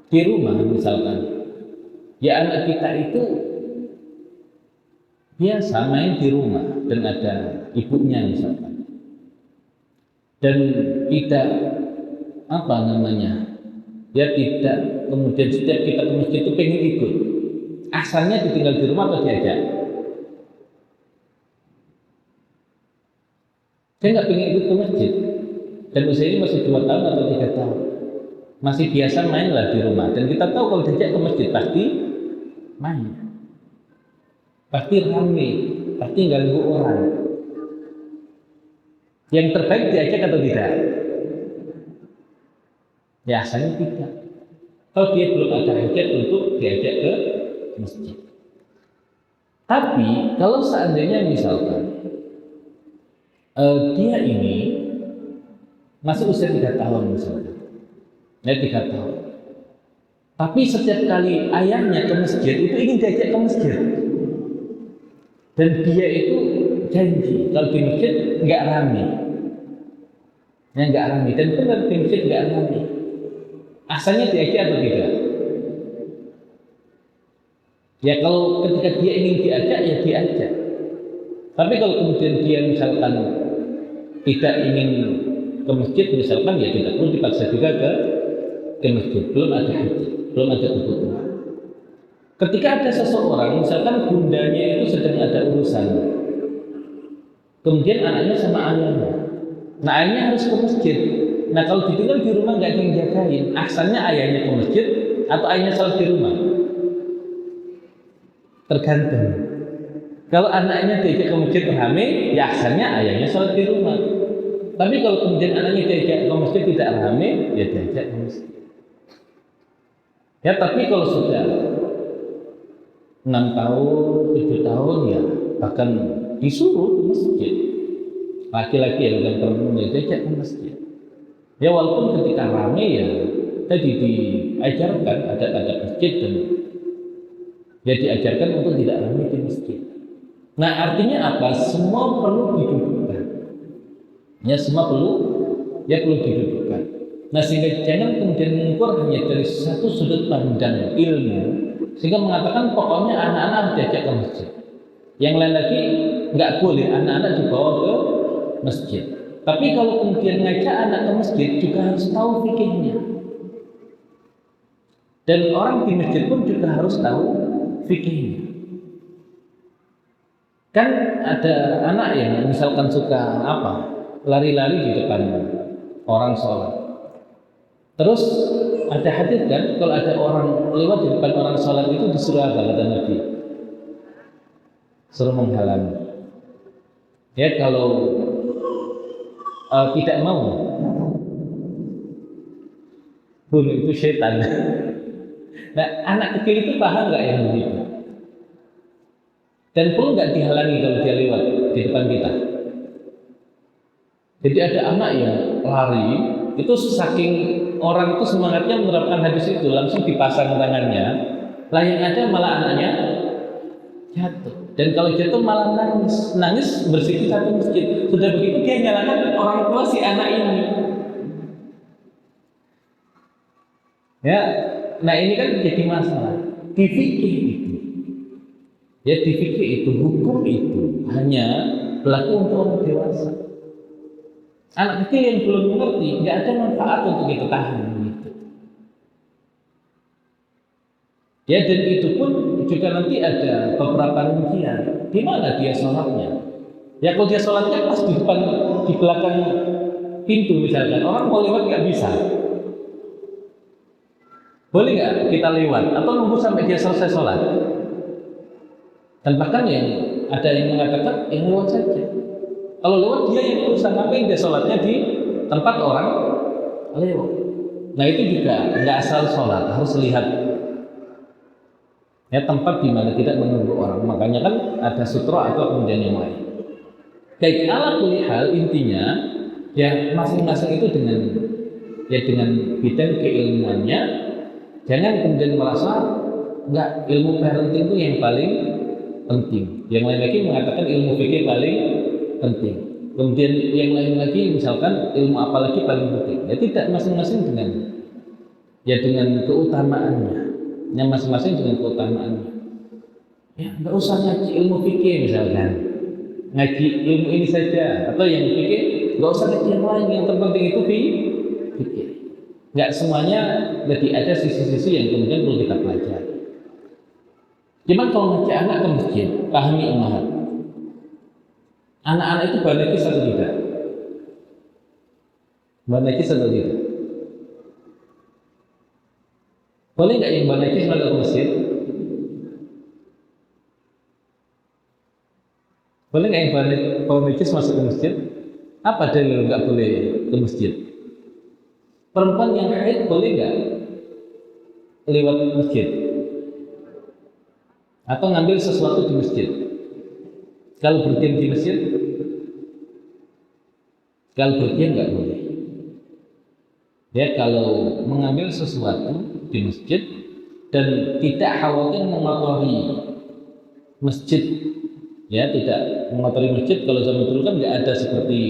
di rumah misalkan, ya anak kita itu biasa main di rumah dan ada ibunya misalkan, dan tidak apa namanya, ya tidak kemudian setiap kita ke masjid itu pengen ikut. Asalnya ditinggal di rumah atau diajak? Saya nggak pengen ikut ke masjid. Dan usia ini masih 2 tahun atau 3 tahun. Masih biasa main lah di rumah. Dan kita tahu kalau diajak ke masjid pasti main. Pasti ramai. Pasti ganggu orang. Yang terbaik diajak atau tidak? Ya asalnya tidak. Kalau dia belum ada hajat untuk diajak ke masjid. Tapi kalau seandainya misalkan dia ini masih usia 3 tahun misalnya, ya 3 tahun. Tapi setiap kali ayahnya ke masjid itu ingin diajak ke masjid, dan dia itu janji kalau di masjid nggak ramai, ya nggak ramai, dan benar di masjid nggak ramai. Asalnya diajak atau tidak? Ya kalau ketika dia ingin diajak, ya diajak. Tapi kalau kemudian dia misalkan tidak ingin ke masjid misalkan, ya tidak perlu dipaksa juga ke masjid. Belum ada hajat, belum ada kebutuhan. Ketika ada seseorang, misalkan bundanya itu sedang ada urusan, kemudian anaknya sama ayahnya. Nah ayahnya harus ke masjid. Nah kalau ditinggal di rumah nggak ada yang jagain, asalnya ayahnya ke masjid atau ayahnya salat di rumah? Tergantung. Kalau anaknya diajak ke masjid rame, ya asalnya ayahnya salat di rumah. Tapi kalau kemudian anaknya diajak ke masjid tidak rame, ya diajak ke masjid. Ya tapi kalau sudah 6 tahun, 7 tahun ya bahkan disuruh ke masjid. Laki-laki ya bukan perempuan, ya diajak ke masjid. Ya walaupun ketika rame ya tadi diajarkan ada masjid dan ya diajarkan untuk tidak rame di masjid. Nah artinya apa? Semua perlu didudukkan. Ya semua perlu didudukkan. Nah sehingga jangan kemudian mengukur hanya dari satu sudut pandang ilmu, sehingga mengatakan pokoknya anak-anak harus diajak ke masjid. Yang lain lagi nggak boleh anak-anak dibawa ke masjid. Tapi kalau kemudian ngajak anak ke masjid juga harus tahu fikihnya. Dan orang di masjid pun juga harus tahu fikihnya. Kan ada anak yang misalkan suka lari-lari di depan orang sholat. Terus ada hadits kan, kalau ada orang lewat di depan orang sholat itu disuruh apa kata Nabi? Suruh menghalangi. Ya kalau tidak mau, bunuh itu setan. Nah anak kecil itu paham nggak yang begitu? Dan perlu nggak dihalangi kalau dia lewat di depan kita? Jadi ada anak yang lari, itu saking orang itu semangatnya menerapkan hadis itu, langsung dipasang tangannya, lah yang ada malah anaknya jatuh. Dan kalau jatuh malah nangis bersih satu masjid. Sudah begitu dia nyalakan orang tua si anak ini. Ya, nah ini kan jadi masalah. Di fikih itu, ya di fikih itu hukum itu hanya berlaku untuk orang dewasa. Anak kecil yang belum mengerti, nggak ada manfaat untuk kita tahan gitu. Ya dan itu pun juga nanti ada beberapa rincian. Di mana dia sholatnya? Ya kalau dia sholatnya pas di depan, di belakang pintu misalkan, orang mau lewat nggak bisa. Boleh nggak kita lewat? Atau nunggu sampai dia selesai sholat? Dan bahkan yang ada yang mengatakan yang lewat saja. Kalau lewat dia yang urusan, ngapain dia sholatnya di tempat orang lewat. Nah itu juga nggak asal sholat, harus lihat ya tempat di mana tidak menunggu orang. Makanya kan ada sutra atau kemudian yang lain. Baik, ala kulli hal intinya ya masing-masing itu dengan bidang keilmuannya. Jangan kemudian merasa enggak, ilmu parenting itu yang paling penting. Yang lain lagi mengatakan ilmu fikih paling penting. Kemudian yang lain lagi misalkan ilmu apa lagi paling penting. Ya tidak, masing-masing dengan keutamaannya. Yang masing-masing dengan keutamaannya. Ya enggak usah ngaji ilmu fikih misalkan. Ngaji ilmu ini saja, atau yang fikih enggak usah ngaji yang lain, yang terpenting itu fikih. Enggak semuanya, jadi ada sisi-sisi yang kemudian perlu kita pelajari. Cuman kalau ngajak anak ke masjid, pahami ummahat. Anak-anak itu banekis atau tidak? Banekis atau tidak? Boleh nggak yang banekis masuk ke masjid? Boleh nggak yang banekis masuk ke masjid? Apa dalil nggak boleh ke masjid? Perempuan yang haid boleh nggak lewat masjid? Atau ngambil sesuatu di masjid? Kalau berdiam di masjid? Kalau berdiam nggak boleh. Ya kalau mengambil sesuatu di masjid dan tidak khawatir mengotori masjid, ya tidak mengotori masjid. Kalau zaman dulu kan nggak ada seperti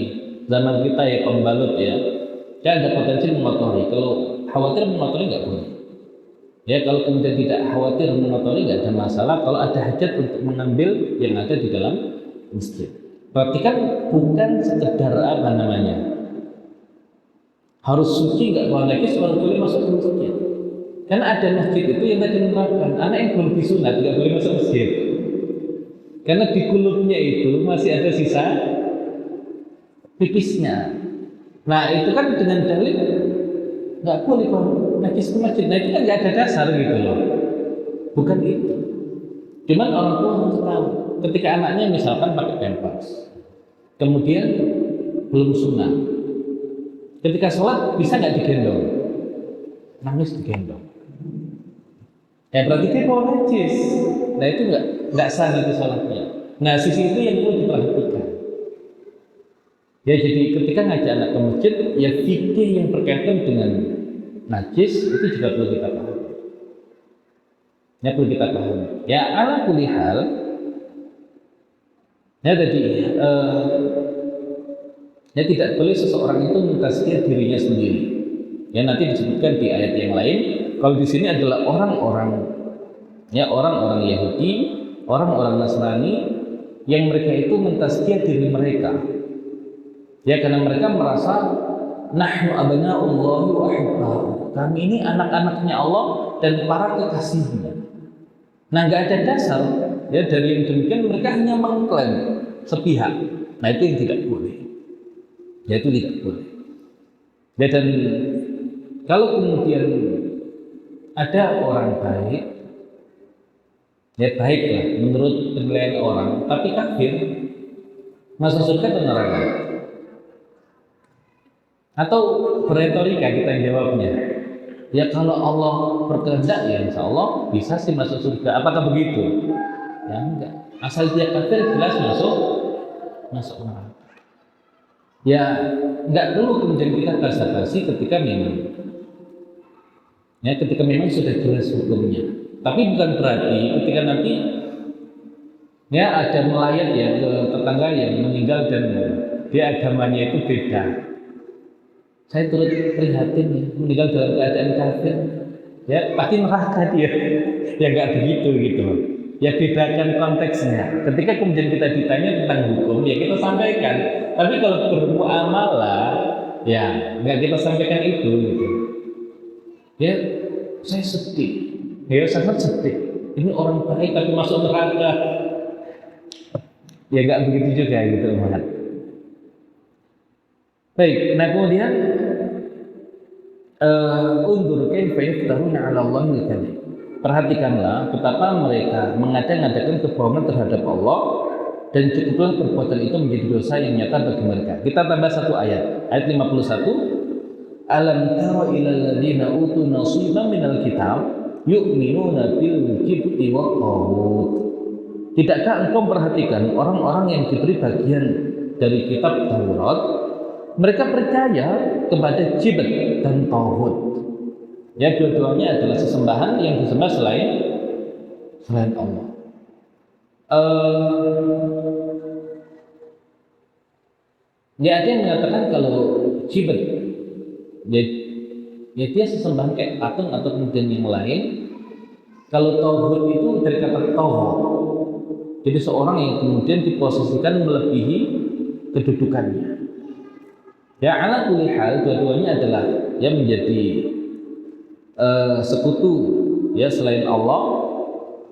zaman kita ya pembalut ya. Dia ada potensi mengotori. Kalau khawatir mengotori nggak boleh. Ya, kalau kemudian tidak khawatir mengotori, nggak ada masalah. Kalau ada hajat untuk mengambil yang ada di dalam masjid. Berarti kan bukan sekedar apa namanya, harus suci nggak boleh lagi baru boleh masuk ke masjid. Karena ada masjid itu yang tadi menerapkan anak yang belum disunat nggak boleh masuk masjid. Karena di kulupnya itu masih ada sisa pipisnya. Nah itu kan dengan dalil nggak boleh kok najis ke masjid. Nah itu kan nggak ada dasar gitu loh. Bukan itu. Cuman orang tua harus tahu ketika anaknya misalkan pakai pampers, kemudian belum sunat, ketika sholat bisa nggak digendong? Nangis digendong. Ya berarti dia bawa najis. Nah itu nggak sah itu sholatnya. Nah sisi itu yang perlu diperhatikan. Ya jadi ketika ngajak anak ke masjid, ya fikih yang berkaitan dengan najis itu juga perlu kita pahami. Ya perlu kita pahami. Ya ala kulli hal. Ya tadi ya tidak boleh seseorang itu mentazkiyah dirinya sendiri. Ya nanti disebutkan di ayat yang lain. Kalau di sini adalah orang-orang Yahudi, orang-orang Nasrani yang mereka itu mentazkiyah diri mereka. Ya karena mereka merasa nahnu abna'ullahi wa ahibbahu. Kami ini anak-anaknya Allah dan para kekasihnya. Nah nggak ada dasar ya dari yang demikian, mereka hanya mengklaim sepihak. Nah itu yang tidak boleh. Ya itu tidak boleh. Ya, dan kalau kemudian ada orang baik, ya baiklah menurut penilaian orang, tapi kafir, masuk surga atau neraka? Atau beretorika kita jawabnya, ya kalau Allah berkehendak ya insya Allah bisa sih masuk surga. Apakah begitu? Ya enggak. Asal dia kafir jelas masuk neraka. Ya enggak perlu kemudian kita basa-basi ketika memang sudah jelas hukumnya. Tapi bukan berarti ketika nanti ya ada melayat ya ke tetangga yang meninggal dan dia agamanya itu beda. Saya turut prihatin ya, meninggal dalam keadaan kafir. Ya pasti neraka dia. Ya nggak begitu gitu. Ya bedakan konteksnya. Ketika kemudian kita ditanya tentang hukum, ya kita sampaikan. Tapi kalau bermuamalah, ya nggak kita sampaikan itu gitu. Ya saya sedih. Ya sangat sedih. Ini orang baik tapi masuk neraka. Ya nggak begitu juga gitu Muhammad. Baik, nah kemudian undur kaifa yaftaruna 'ala Allahil kadzib. Perhatikanlah betapa mereka mengada-ngadakan kebohongan terhadap Allah, dan cukuplah perbuatan itu menjadi dosa yang nyata bagi mereka. Kita tambah satu ayat 51. Alam tara ilal ladzina utu nasiban minal kitab yu'minuna bil jibti wa taghut. Tidakkah engkau perhatikan orang-orang yang diberi bagian dari kitab Taurat, mereka percaya kepada jibt dan taghut. Ya dua-duanya adalah sesembahan yang disembah selain Allah. Ya ada yang mengatakan kalau jibt ya dia sesembahan kayak patung atau kemudian yang lain. Kalau taghut itu dari kata tauhid. Jadi seorang yang kemudian diposisikan melebihi kedudukannya. Ya ala kulli hal dua-duanya adalah ya menjadi sekutu ya selain Allah.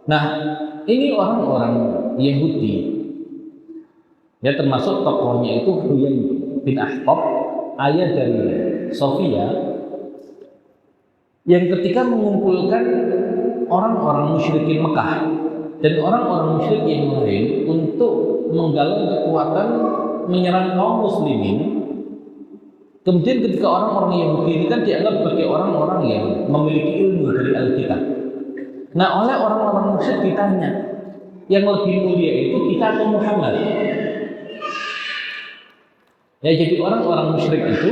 Nah, ini orang-orang Yahudi ya termasuk tokohnya itu Huyai bin Akhtab, ayah dari Sofia, yang ketika mengumpulkan orang-orang musyrikin Mekah dan orang-orang musyrik yang lain untuk menggalang kekuatan menyerang kaum muslimin. Kemudian ketika orang-orang Yahudi ini kan dianggap sebagai orang-orang yang memiliki ilmu dari Alkitab. Nah oleh orang-orang musyrik ditanya, yang lebih mulia itu kita atau Muhammad? Ya jadi orang-orang musyrik itu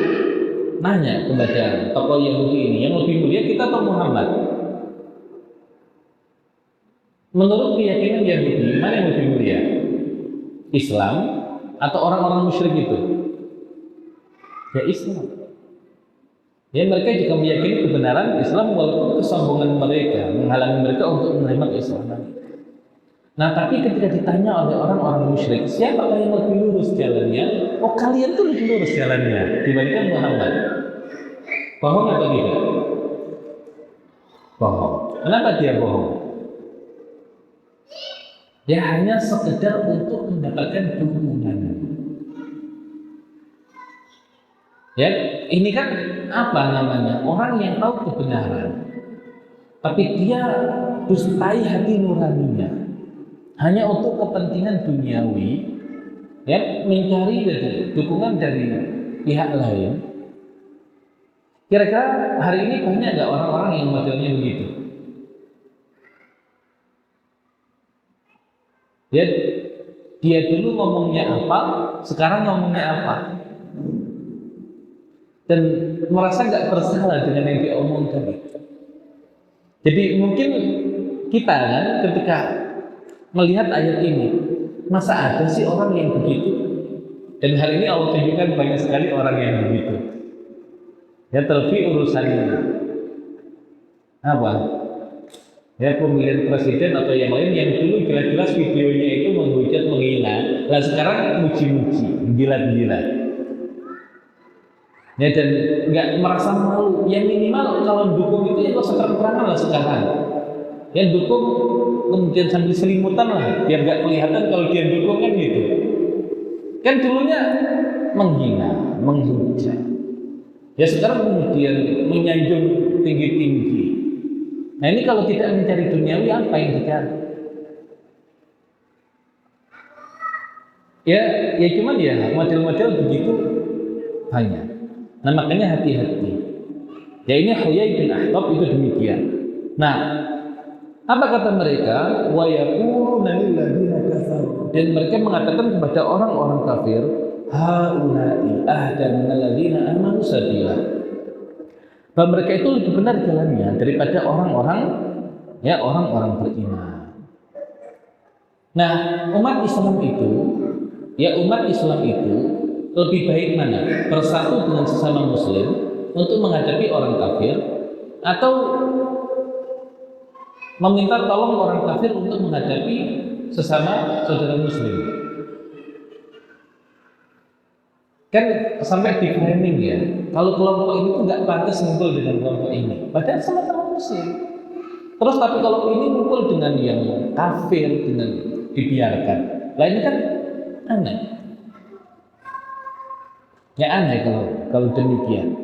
nanya kepada tokoh Yahudi ini, yang lebih mulia kita atau Muhammad? Menurut keyakinan Yahudi, mana yang lebih mulia? Islam atau orang-orang musyrik itu? Ya Islam. Ya, mereka juga meyakini kebenaran Islam walaupun kesombongan mereka menghalangi mereka untuk menerima keislaman. Nah, tapi ketika ditanya oleh orang-orang musyrik, siapakah yang lebih lurus jalannya? Oh, kalian tuh lebih lurus jalannya dibandingkan Muhammad. Bohong atau tidak? Bohong. Kenapa dia bohong? Ya hanya sekedar untuk mendapatkan dukungan. Ya, ini kan apa namanya? Orang yang tahu kebenaran, tapi dia dustai hati nuraninya hanya untuk kepentingan duniawi, ya, mencari dukungan dari pihak lain. Kira-kira hari ini banyak nggak orang-orang yang modelnya begitu? Ya, dia dulu ngomongnya apa, sekarang ngomongnya apa, dan merasa nggak bersalah dengan yang dia omongkan. Jadi mungkin kita kan ketika melihat ayat ini, masa ada sih orang yang begitu? Dan hari ini Allah tunjukkan banyak sekali orang yang begitu. Ya, terlebih urusan apa? Ya, pemilihan presiden atau yang lain yang dulu jelas-jelas videonya itu menghujat, menghina, lah sekarang muji-muji, jilat-jilat. Ya, dan nggak merasa malu. Yang minimal kalau dukung itu ya nggak usah terang-terangan lah sekarang. Ya, dukung kemudian sambil selimutan lah, biar nggak kelihatan kalau dia dukung kan gitu. Kan dulunya menghina, menghujat. Ya, sekarang kemudian menyanjung tinggi-tinggi. Nah, ini kalau tidak mencari duniawi, apa yang dicari? Ya cuman ya model-model begitu banyak. Nah, makanya hati-hati. Ya, ini Huyai bin Akhtab itu demikian. Nah, apa kata mereka? Wa yaquluna lil ladzina kafaru. Dan mereka mengatakan kepada orang-orang kafir, haula'i ahda minal ladzina amanu sabila. Bahwa mereka itu lebih benar jalannya daripada orang-orang beriman. Nah, umat Islam itu lebih baik mana? Bersatu dengan sesama muslim untuk menghadapi orang kafir, atau meminta tolong orang kafir untuk menghadapi sesama saudara muslim? Kan sampai di framing ya, kalau kelompok ini tuh nggak pantas ngumpul dengan kelompok ini, padahal sama-sama muslim. Terus tapi kalau ini ngumpul dengan yang kafir, dengan dibiarkan, lah ini kan aneh. Ya aneh kalau demikian.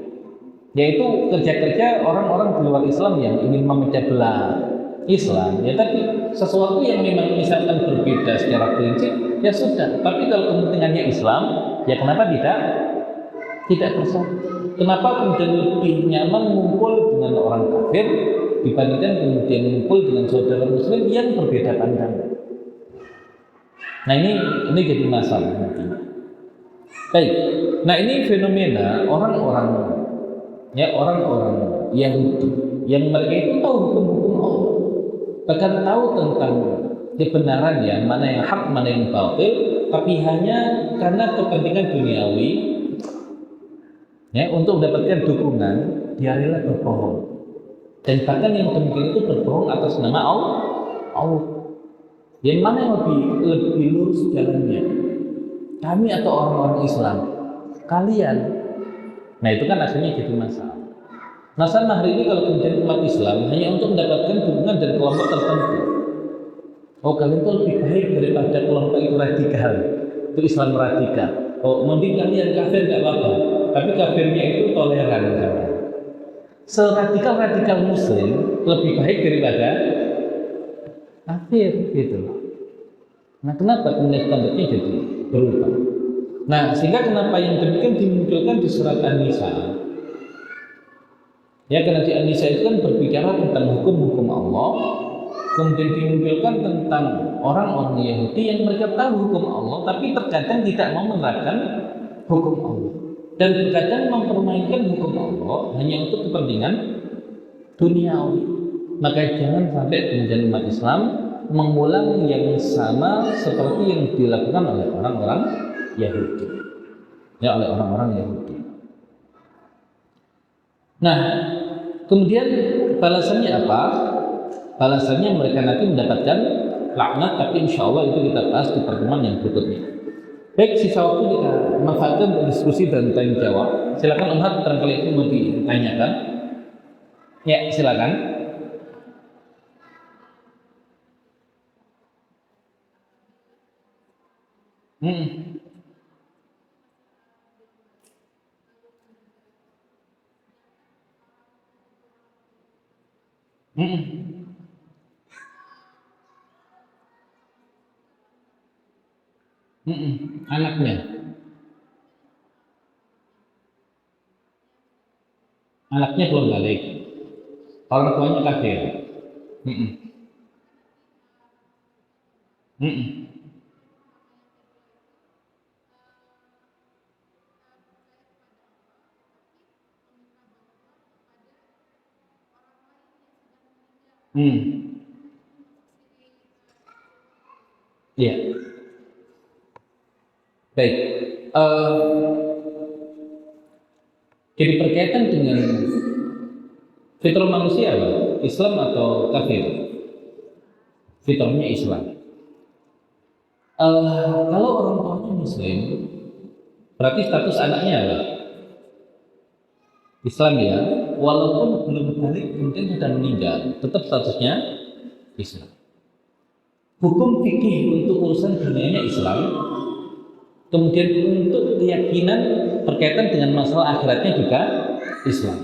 Yaitu kerja-kerja orang-orang di luar Islam yang ingin memecah belah Islam. Ya, tapi sesuatu yang memang misalkan berbeda secara prinsip, ya sudah. Tapi kalau kepentingannya Islam, ya kenapa tidak bersatu? Kenapa kemudian lebih nyaman ngumpul dengan orang kafir dibandingkan kemudian ngumpul dengan saudara muslim yang berbeda pandangan? Nah, ini jadi masalah nanti. Baik. Nah, ini fenomena orang-orang Yahudi yang mereka itu tahu hukum-hukum Allah, bahkan tahu tentang kebenaran ya, mana yang hak, mana yang batil, tapi hanya karena kepentingan duniawi, ya, untuk mendapatkan dukungan, dia rela berbohong. Dan bahkan yang demikian itu berbohong atas nama Allah. Yang mana yang lebih lurus jalannya? Kami atau orang-orang Islam? Kalian. Nah, itu kan akhirnya jadi masalah. Nah, sama hari ini kalau kemudian umat Islam hanya untuk mendapatkan dukungan dari kelompok tertentu. Oh, kalian itu lebih baik daripada kelompok itu radikal, itu Islam radikal. Oh, mending kalian kafir nggak apa-apa, tapi kafirnya itu toleran. Seradikal Muslim lebih baik daripada kafir gitu. Nah, kenapa kemudian standarnya jadi berubah? Nah, sehingga kenapa yang demikian dimunculkan di surat An-Nisa? Ya, karena di An-Nisa itu kan berbicara tentang hukum-hukum Allah, kemudian dimunculkan tentang orang-orang Yahudi yang mereka tahu hukum Allah, tapi terkadang tidak mau menerapkan hukum Allah, dan terkadang mempermainkan hukum Allah hanya untuk kepentingan duniawi. Maka jangan sampai kemudian umat Islam mengulang yang sama seperti yang dilakukan oleh orang-orang Yahudi. Ya, oleh orang-orang Yahudi. Nah, kemudian balasannya apa? Balasannya mereka nanti mendapatkan laknat, tapi insya Allah itu kita bahas di pertemuan yang berikutnya. Baik, sisa waktu kita manfaatkan untuk diskusi dan tanya jawab. Silakan Om Had, barangkali itu mau ditanyakan. Ya, silakan. Hmm. Hmm. Hmm. Anaknya, anaknya belum balik. Orang tuanya kafir. Hmm. Hmm. Hmm. Iya. Baik. Jadi berkaitan dengan fitrah manusia apa? Islam atau kafir? Fitrahnya Islam. Kalau orang tuanya Muslim, berarti status anaknya apa? Islam ya. Walaupun belum balik, kemudian sudah meninggal, tetap statusnya Islam. Hukum fikih untuk urusan dunianya Islam, kemudian untuk keyakinan berkaitan dengan masalah akhiratnya juga Islam.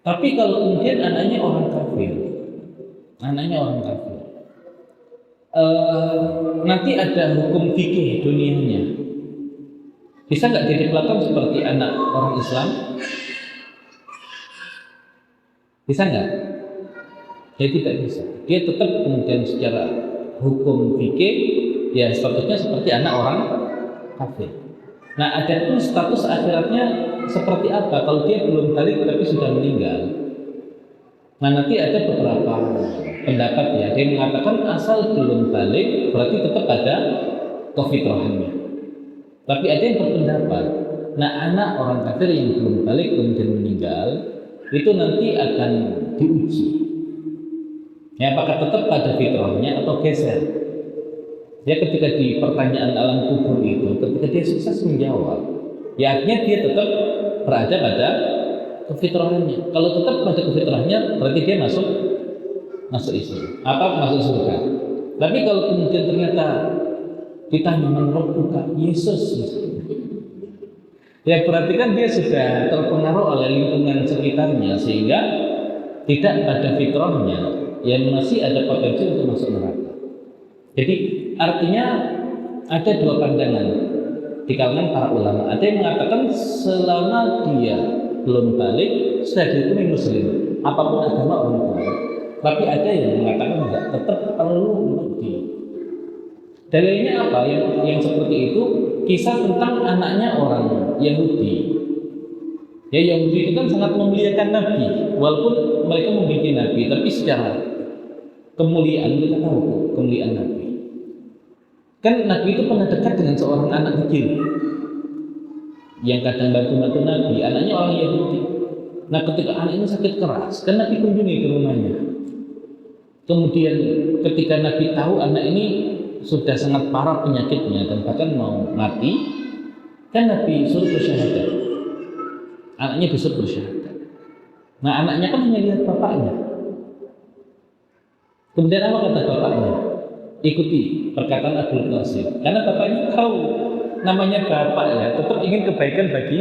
Tapi kalau kemudian anaknya orang kafir, anaknya orang kafir, nanti ada hukum fikih dunianya. Bisa nggak diperlakukan seperti anak orang Islam? Bisa nggak? Ya tidak bisa. Dia tetap kemudian secara hukum fikih ya statusnya seperti anak orang kafir. Nah, ada pun status akhiratnya seperti apa kalau dia belum balik tapi sudah meninggal. Nah, nanti ada beberapa pendapat ya. Dia mengatakan asal belum balik berarti tetap ada kefitrahannya. Tapi ada yang berpendapat, nah anak orang kafir yang belum balik kemudian meninggal itu nanti akan diuji. Ya, apakah tetap pada fitrahnya atau geser? Ya, ketika di pertanyaan alam kubur itu, ketika dia sukses menjawab, ya akhirnya dia tetap berada pada kefitrahannya. Kalau tetap pada kefitrahannya, berarti dia masuk Islam. Apa masuk surga? Tapi kalau kemudian ternyata ditanya menurut Yesus, ya berarti kan dia sudah terpengaruh oleh lingkungan sekitarnya sehingga tidak pada fitrahnya, yang masih ada potensi untuk masuk neraka. Jadi artinya ada dua pandangan di kalangan para ulama. Ada yang mengatakan selama dia belum balik sudah dihukumi Muslim, apapun agama orang tua. Tapi ada yang mengatakan enggak, tetap perlu untuk di. Dalilnya apa? Yang seperti itu kisah tentang anaknya orang Yahudi. Ya, Yahudi itu kan sangat memuliakan Nabi, walaupun mereka memiliki Nabi, tapi secara kemuliaan kita tahu kemuliaan Nabi. Kan Nabi itu pernah dekat dengan seorang anak kecil yang kadang bantu Nabi, anaknya orang Yahudi. Nah, ketika anak ini sakit keras, kan Nabi kunjungi ke rumahnya. Kemudian ketika Nabi tahu anak ini sudah sangat parah penyakitnya dan bahkan mau mati, kan Nabi suruh bersyahadat. Anaknya disuruh bersyahadat. Nah, anaknya kan hanya lihat bapaknya. Kemudian apa kata bapaknya? Ikuti perkataan Abdul Qasim. Karena bapaknya tahu namanya bapak ya, tetap ingin kebaikan bagi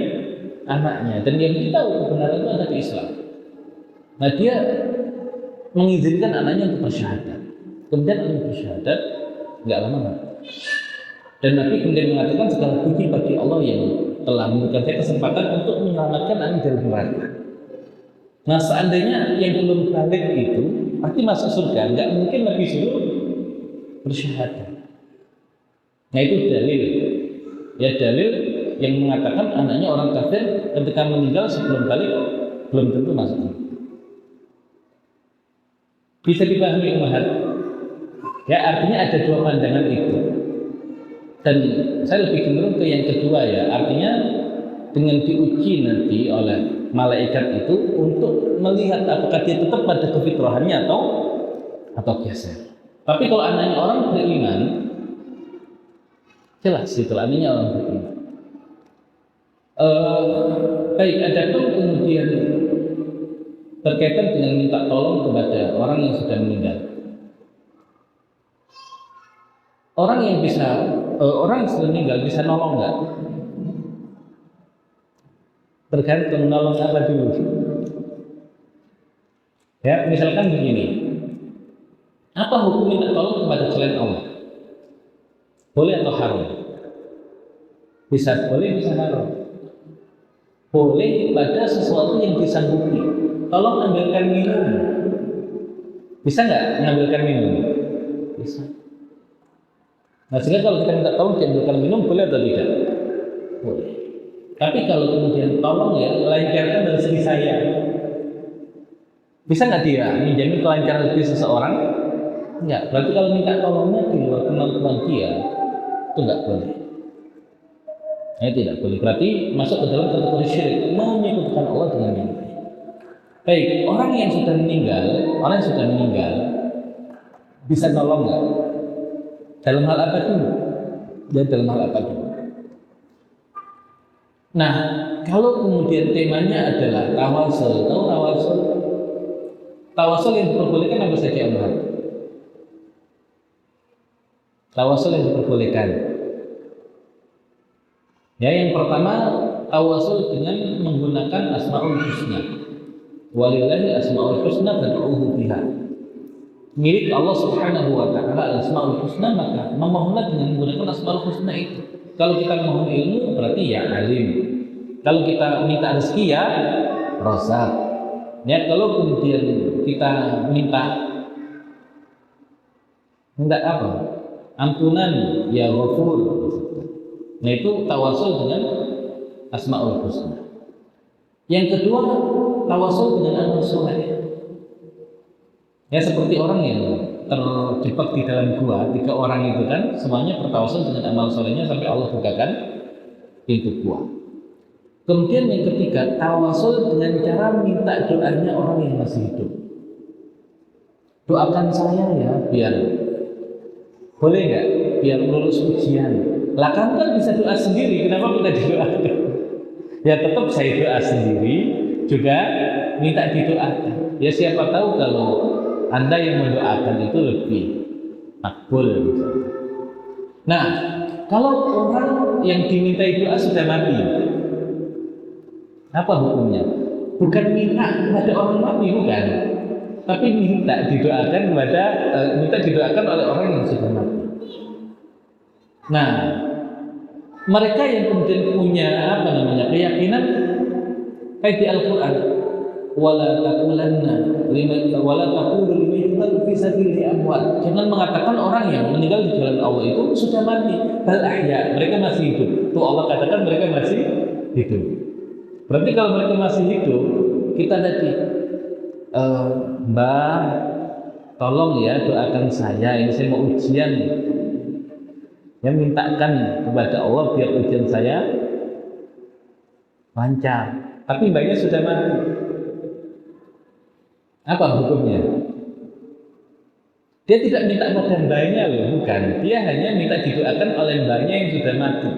anaknya. Dan yang kita tahu kebenaran itu ada di Islam. Nah, dia mengizinkan anaknya untuk bersyahadat. Kemudian anaknya bersyahadat, nggak lama mati. Dan Nabi kemudian mengatakan segala puji bagi Allah yang telah memberikan saya kesempatan untuk menyelamatkan anak dari neraka. Nah, seandainya yang belum balik itu pasti masuk surga, nggak mungkin Nabi suruh bersyahadat. Nah, itu dalil. Ya, dalil yang mengatakan anaknya orang kafir ketika meninggal sebelum balik belum tentu masuk. Bisa dipahami Umar? Ya, artinya ada dua pandangan itu. Dan saya lebih cenderung ke yang kedua ya. Artinya dengan diuji nanti oleh malaikat itu untuk melihat apakah dia tetap pada kefitrahannya atau geser. Tapi kalau anaknya orang beriman, jelas itu anaknya orang beriman. Baik, ada pun kemudian berkaitan dengan minta tolong kepada orang yang sudah meninggal. Orang yang sudah meninggal bisa nolong nggak? Tergantung nolong apa dulu. Ya, misalkan begini. Apa hukum minta tolong kepada selain Allah? Boleh atau haram? Bisa boleh, bisa haram. Boleh pada sesuatu yang disanggupi. Tolong ambilkan minum. Bisa nggak mengambilkan minum? Bisa. Nah, sehingga kalau kita minta tolong diambilkan minum, boleh atau tidak? Boleh. Tapi kalau kemudian tolong ya, lancarkan dari segi saya. Bisa nggak dia menjamin kelancaran rezeki seseorang? Enggak. Berarti kalau minta tolongnya di luar kemampuan dia, itu nggak boleh. Tidak boleh. Berarti masuk ke dalam kategori syirik, menyekutukan Allah dengan yang lain. Baik, orang yang sudah meninggal, bisa nolong nggak? Dalam hal apa dulu? Dan dalam hal apa dulu? Nah, kalau kemudian temanya adalah tawasul, tahu tawasul? Tawasul yang diperbolehkan apa saja Allah? Tawasul yang diperbolehkan. Ya, yang pertama tawasul dengan menggunakan asmaul husna. Walillahi asmaul husna fad'uuhu biha. Milik Allah Subhanahu wa taala asmaul husna, maka memohonlah dengan menggunakan asmaul husna itu. Kalau kita mohon ilmu berarti ya alim. Kalau kita minta rezeki ya razaq. Ya, kalau kemudian kita minta apa? Ampunan ya ghafur. Nah, itu tawasul dengan asmaul husna. Yang kedua, tawasul dengan amal soleh. Ya, seperti orang yang terjebak di dalam gua, 3 orang itu kan semuanya bertawasul dengan amal solehnya sampai Allah bukakan pintu gua. Kemudian yang ketiga, tawasul dengan cara minta doanya orang yang masih hidup. Doakan saya ya biar boleh nggak? Biar lulus ujian. Lah kamu kan bisa doa sendiri, kenapa minta didoakan? Ya tetap saya doa sendiri, juga minta didoakan. Ya siapa tahu kalau Anda yang mendoakan itu lebih makbul misalnya. Nah, kalau orang yang dimintai doa sudah mati, apa hukumnya? Bukan minta kepada orang mati, bukan, tapi minta didoakan oleh orang yang sudah mati. Nah, mereka yang kemudian punya keyakinan kayak di Al-Qur'an, wala taqulu liman yuqtalu fi sabilillahi amwat. Jangan mengatakan orang yang meninggal di jalan Allah itu sudah mati, bal ahya, mereka masih hidup. Tuh Allah katakan mereka masih hidup. Berarti kalau mereka masih hidup, kita tadi Mbah, tolong ya doakan saya, ini saya mau ujian. Ya, mintakan kepada Allah biar ujian saya lancar. Tapi mbaknya sudah mati. Apa hukumnya? Dia tidak minta pada mbaknya loh, bukan. Dia hanya minta didoakan oleh mbaknya yang sudah mati.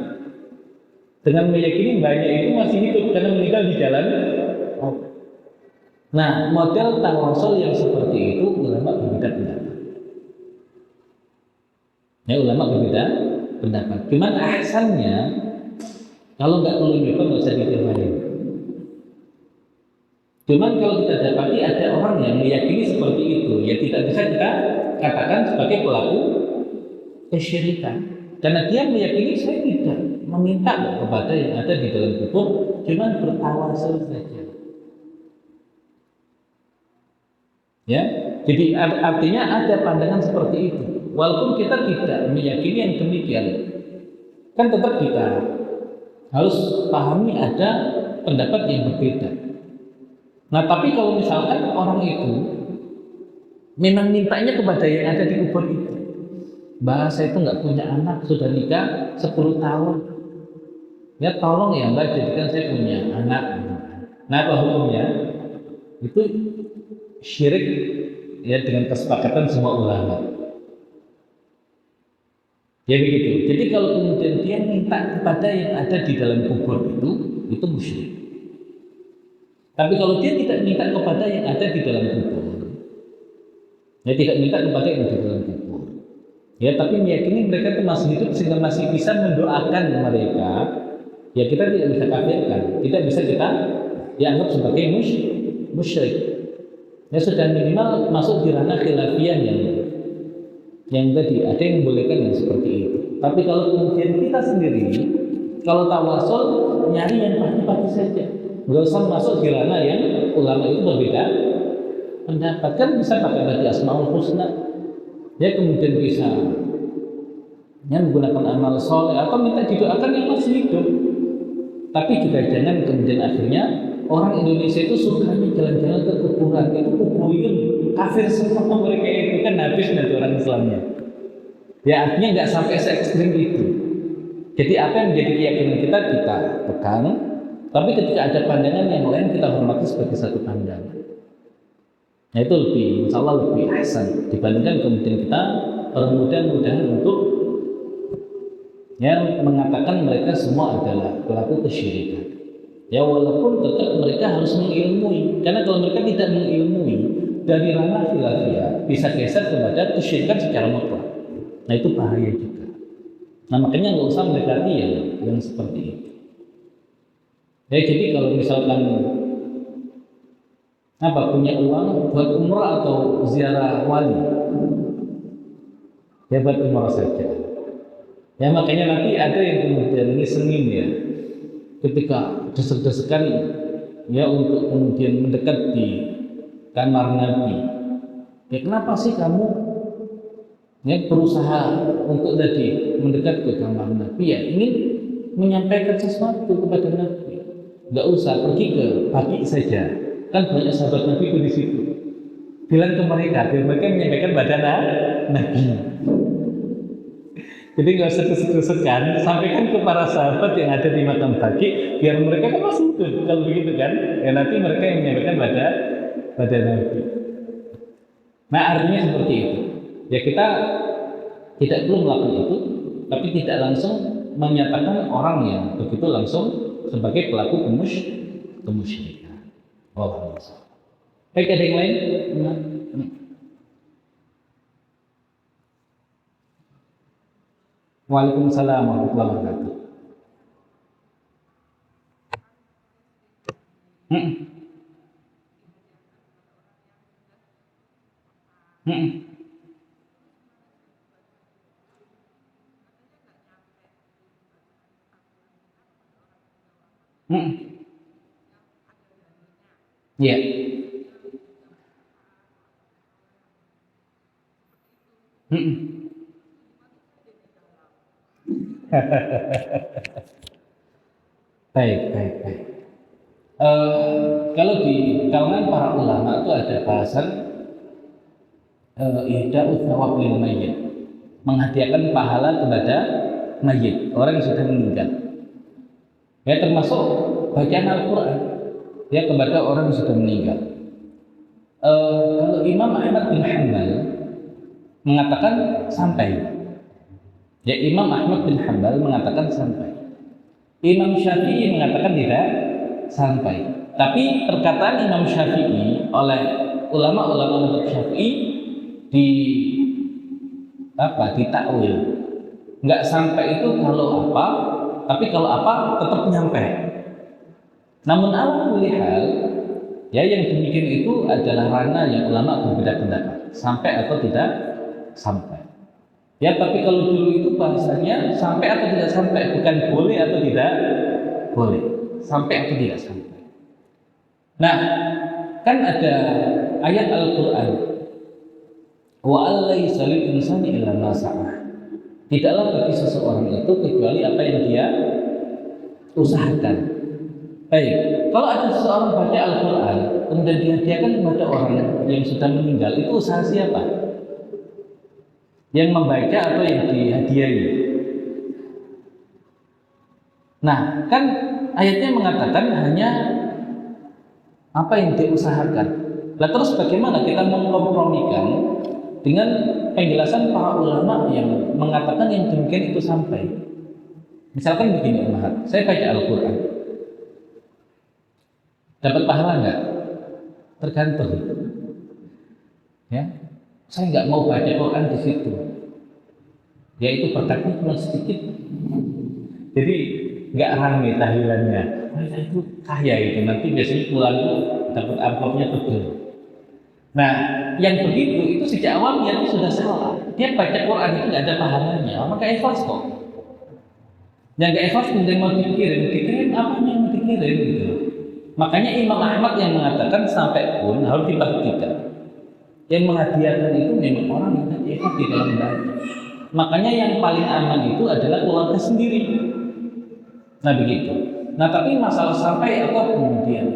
Dengan meyakini mbaknya itu masih hidup karena meninggal di jalan Allah. Nah, model tawasul yang seperti itu ulama berbeda pendapat. Ya, ulama berbeda pendapat. Cuman ahsannya kalau nggak perlu nyoba nggak usah ditiruin. Cuman kalau kita dapati ada orang yang meyakini seperti itu, ya tidak bisa kita katakan sebagai pelaku kesyirikan. Karena dia meyakini saya tidak meminta kepada yang ada di dalam kubur, cuman bertawasul saja. Ya, jadi artinya ada pandangan seperti itu. Walaupun kita tidak meyakini yang demikian, kan tetap kita harus pahami ada pendapat yang berbeda. Nah, tapi kalau misalkan orang itu memang mintanya kepada yang ada di kubur itu, bahasa itu nggak punya anak, sudah nikah 10 tahun, Ya tolong ya Mbak, jadikan saya punya anak. Nah apa hukumnya? Itu syirik ya dengan kesepakatan semua ulama. Ya begitu. Jadi kalau kemudian dia minta kepada yang ada di dalam kubur itu musyrik. Tapi kalau dia tidak minta kepada yang ada di dalam kubur, ya tidak minta kepada yang di dalam kubur. Ya tapi meyakini mereka itu masih hidup sehingga masih bisa mendoakan mereka. Ya kita tidak bisa kafirkan, tidak bisa kita dianggap sebagai musyrik. Ya sudah minimal masuk di ranah khilafiyah yang tadi ada yang membolehkan yang seperti itu. Tapi kalau kemudian kita sendiri, kalau tawasul nyari yang pasti-pasti saja, nggak usah masuk di ranah yang ulama itu berbeda pendapat. Kan bisa pakai tadi asmaul husna, ya kemudian bisa ya menggunakan amal soleh atau minta didoakan yang masih hidup. Tapi juga jangan kemudian akhirnya orang Indonesia itu sukanya jalan-jalan ke kuburan, itu kuburin kafir semua mereka itu kan habis nanti orang Islamnya. Ya artinya nggak sampai se ekstrim itu. Jadi apa yang menjadi keyakinan kita pegang, tapi ketika ada pandangan yang lain kita hormati sebagai satu pandangan. Nah itu lebih, insya Allah lebih ahsan dibandingkan kemudian kita mudah-mudahan untuk yang mengatakan mereka semua adalah pelaku kesyirikan. Ya walaupun tetap mereka harus mengilmui, karena kalau mereka tidak mengilmui dari ranah khilafiyah bisa geser kepada kesyirikan secara mutlak. Nah itu bahaya juga. Nah makanya nggak usah mendekati yang seperti itu. Ya jadi kalau misalkan punya uang buat umrah atau ziarah wali, ya buat umrah saja. Ya makanya nanti ada yang kemudian ngisengin ya, ketika desek-desekan ya untuk kemudian mendekat di kamar Nabi. Ya kenapa sih kamu ya berusaha untuk tadi mendekat ke kamar Nabi? Ya ingin menyampaikan sesuatu kepada Nabi. Nggak usah pergi ke Baqi saja, kan banyak sahabat Nabi itu di situ. Bilang ke mereka, biar mereka menyampaikan pada Nabi. Jadi nggak usah desek-desekan, sampaikan ke para sahabat yang ada di makam Baqi, biar mereka kan masih hidup. Kalau begitu kan, ya nanti mereka yang menyampaikan pada Nabi. Nah artinya seperti itu. Ya kita tidak perlu melakukan itu, tapi tidak langsung menyatakan orang yang begitu langsung sebagai pelaku kemusyrikan. Wallahu a'lam. Baik, ada yang lain? Waalaikumsalam warahmatullahi wabarakatuh. Hmm. Hmm. Hmm. Iya. Hmm. Baik, baik, baik. Kalau di kalangan para ulama itu ada bahasan ihda'u thawab lil mayyit, menghadiahkan pahala kepada mayit, orang yang sudah meninggal. Ya termasuk bacaan Al-Quran ya kepada orang yang sudah meninggal. Kalau Imam Ahmad bin Hanbal mengatakan sampai, ya Imam Ahmad bin Hanbal mengatakan sampai. Imam Syafi'i mengatakan tidak sampai. Tapi perkataan Imam Syafi'i oleh ulama-ulama mazhab Syafi'i di ditakwil. Nggak sampai itu kalau apa, tapi kalau apa tetap nyampe. Namun ala kulli hal, ya yang demikian itu adalah ranah yang ulama berbeda pendapat, sampai atau tidak sampai. Ya tapi kalau dulu itu bahasanya sampai atau tidak sampai, bukan boleh atau tidak boleh, sampai atau tidak sampai. Nah, kan ada ayat Al-Quran, wa allaysa lil insani illa ma sa'a. Tidaklah bagi seseorang itu kecuali apa yang dia usahakan. Baik, kalau ada seseorang baca Al-Quran kemudian dihadiahkan kepada orang yang sudah meninggal, itu usaha siapa? Yang membaca atau yang dihadiahi? Nah, kan ayatnya mengatakan hanya apa yang diusahakan. Nah, terus bagaimana kita mengkompromikan dengan penjelasan para ulama yang mengatakan yang demikian itu sampai? Misalkan begini, Umar, saya baca Al-Quran, dapat pahala nggak? Tergantung. Ya, saya nggak mau baca Quran di situ. Yaitu berkatnya cuma sedikit. Jadi nggak ramai tahlilannya. Wah, itu kaya itu, nanti biasanya pulang tuh dapat amplopnya tebel. Nah, yang begitu itu sejak awal niatnya sudah salah. Dia baca Quran itu nggak ada pahalanya, maka ikhlas kok. Yang nggak ikhlas kemudian mau dikirim apa yang mau dikirim gitu. Makanya Imam Ahmad yang mengatakan sampai pun harus diperhatikan. Yang menghadiahkan itu memang orang yang tadi ikhlas di dalam baca. Makanya yang paling aman itu adalah keluarga sendiri. Nah begitu. Nah tapi masalah sampai atau kemudian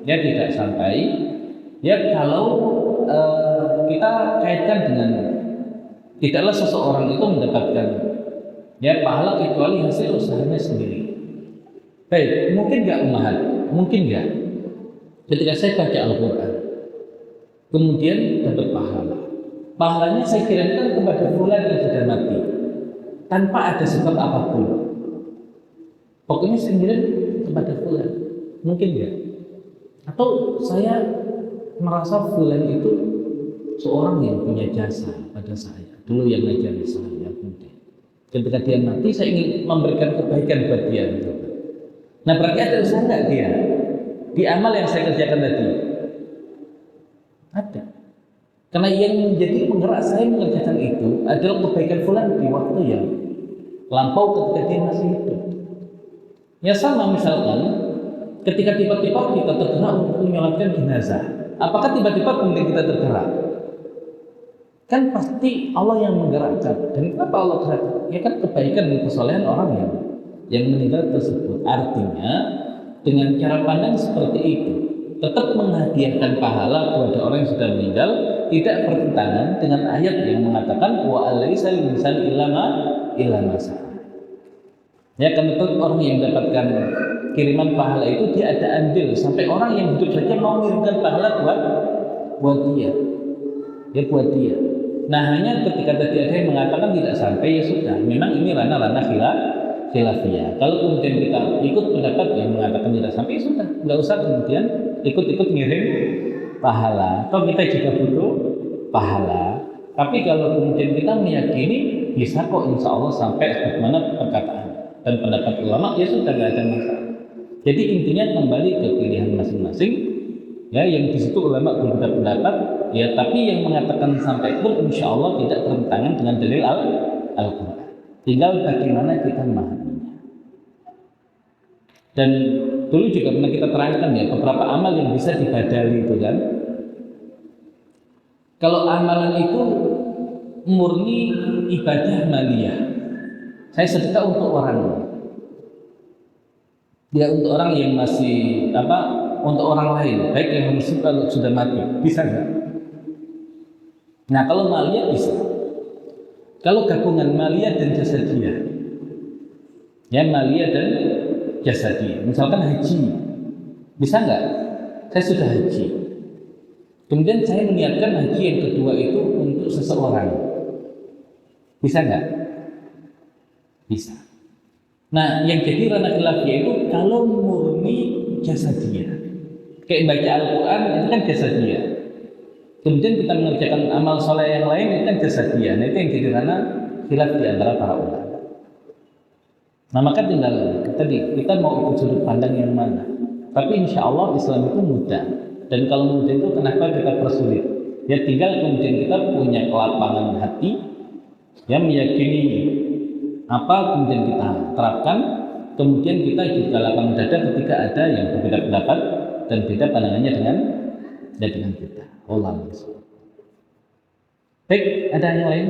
ya tidak sampai. Ya kalau kita kaitkan dengan tidaklah seseorang itu mendapatkan ya pahala kecuali hasil usahanya sendiri. Baik, mungkin nggak Umahat, mungkin nggak. Ketika saya baca Al-Quran, kemudian dapat pahala. Pahalanya saya kirimkan kepada fulan yang sudah mati, tanpa ada sebab apapun. Pokoknya saya kirim kepada fulan, mungkin nggak? Atau saya merasa fulan itu seorang yang punya jasa pada saya, dulu yang ngajari saya, kemudian ketika dia mati, saya ingin memberikan kebaikan buat dia. Nah berarti ada usaha nggak dia di amal yang saya kerjakan tadi? Ada. Karena yang menjadi penggerak saya mengerjakan itu adalah kebaikan fulan di waktu yang lampau ketika dia masih hidup. Ya sama misalkan ketika tiba-tiba kita tergerak untuk menyolatkan jenazah, apakah tiba-tiba kemudian kita tergerak? Kan pasti Allah yang menggerakkan. Dan kenapa Allah gerakkan? Ya kan kebaikan dan kesolehan orang yang meninggal tersebut. Artinya dengan cara pandang seperti itu, tetap menghadiahkan pahala kepada orang yang sudah meninggal, tidak bertentangan dengan ayat yang mengatakan wa alaisa lil insani illa ma sa'a. Ya kan, tetap orang yang mendapatkan kiriman pahala itu dia ada andil, sampai orang yang hidup saja mau mengirimkan pahala buat dia. Ya buat dia. Nah hanya ketika tadi ada yang mengatakan tidak sampai, ya sudah, memang ini ranah-ranah khilafiyah. Kalau kemudian kita ikut pendapat yang mengatakan tidak sampai, ya sudah, nggak usah kemudian ikut-ikut ngirim pahala. Atau kita juga butuh pahala. Tapi kalau kemudian kita meyakini bisa kok insya Allah sampai bagaimana perkataan dan pendapat ulama, ya sudah, nggak ada masalah. Jadi intinya kembali ke pilihan masing-masing. Ya, yang di situ ulama berbeda pendapat, ya tapi yang mengatakan sampai pun insya Allah tidak bertentangan dengan dalil Al-Quran. Tinggal bagaimana kita memahaminya. Dan dulu juga pernah kita terangkan ya beberapa amal yang bisa dibadali itu kan. Kalau amalan itu murni ibadah maliyah, saya sedekah untuk orang. Dia untuk orang yang masih untuk orang lain, baik yang muslim kalau sudah mati, bisa nggak? Nah kalau maliyah bisa. Kalau gabungan maliyah dan jasadiyah, ya maliyah dan jasadiyah, misalkan haji, bisa nggak? Saya sudah haji, kemudian saya meniatkan haji yang kedua itu untuk seseorang, bisa nggak? Bisa. Nah yang jadi ranah khilafiyah itu kalau murni jasadiyah. Kayak baca Al-Quran itu kan jasadiyah. Kemudian kita mengerjakan amal soleh yang lain itu kan jasadiyah. Nah itu yang jadi ranah khilaf di antara para ulama. Nah maka tinggal tadi kita mau ikut sudut pandang yang mana. Tapi insya Allah Islam itu mudah. Dan kalau mudah itu kenapa kita persulit? Ya tinggal kemudian kita punya kelapangan hati, ya meyakini apa kemudian kita terapkan. Kemudian kita juga lapang dada ketika ada yang berbeda pendapat dan beda pandangannya dengan kita. Allah. Baik, ada yang lain?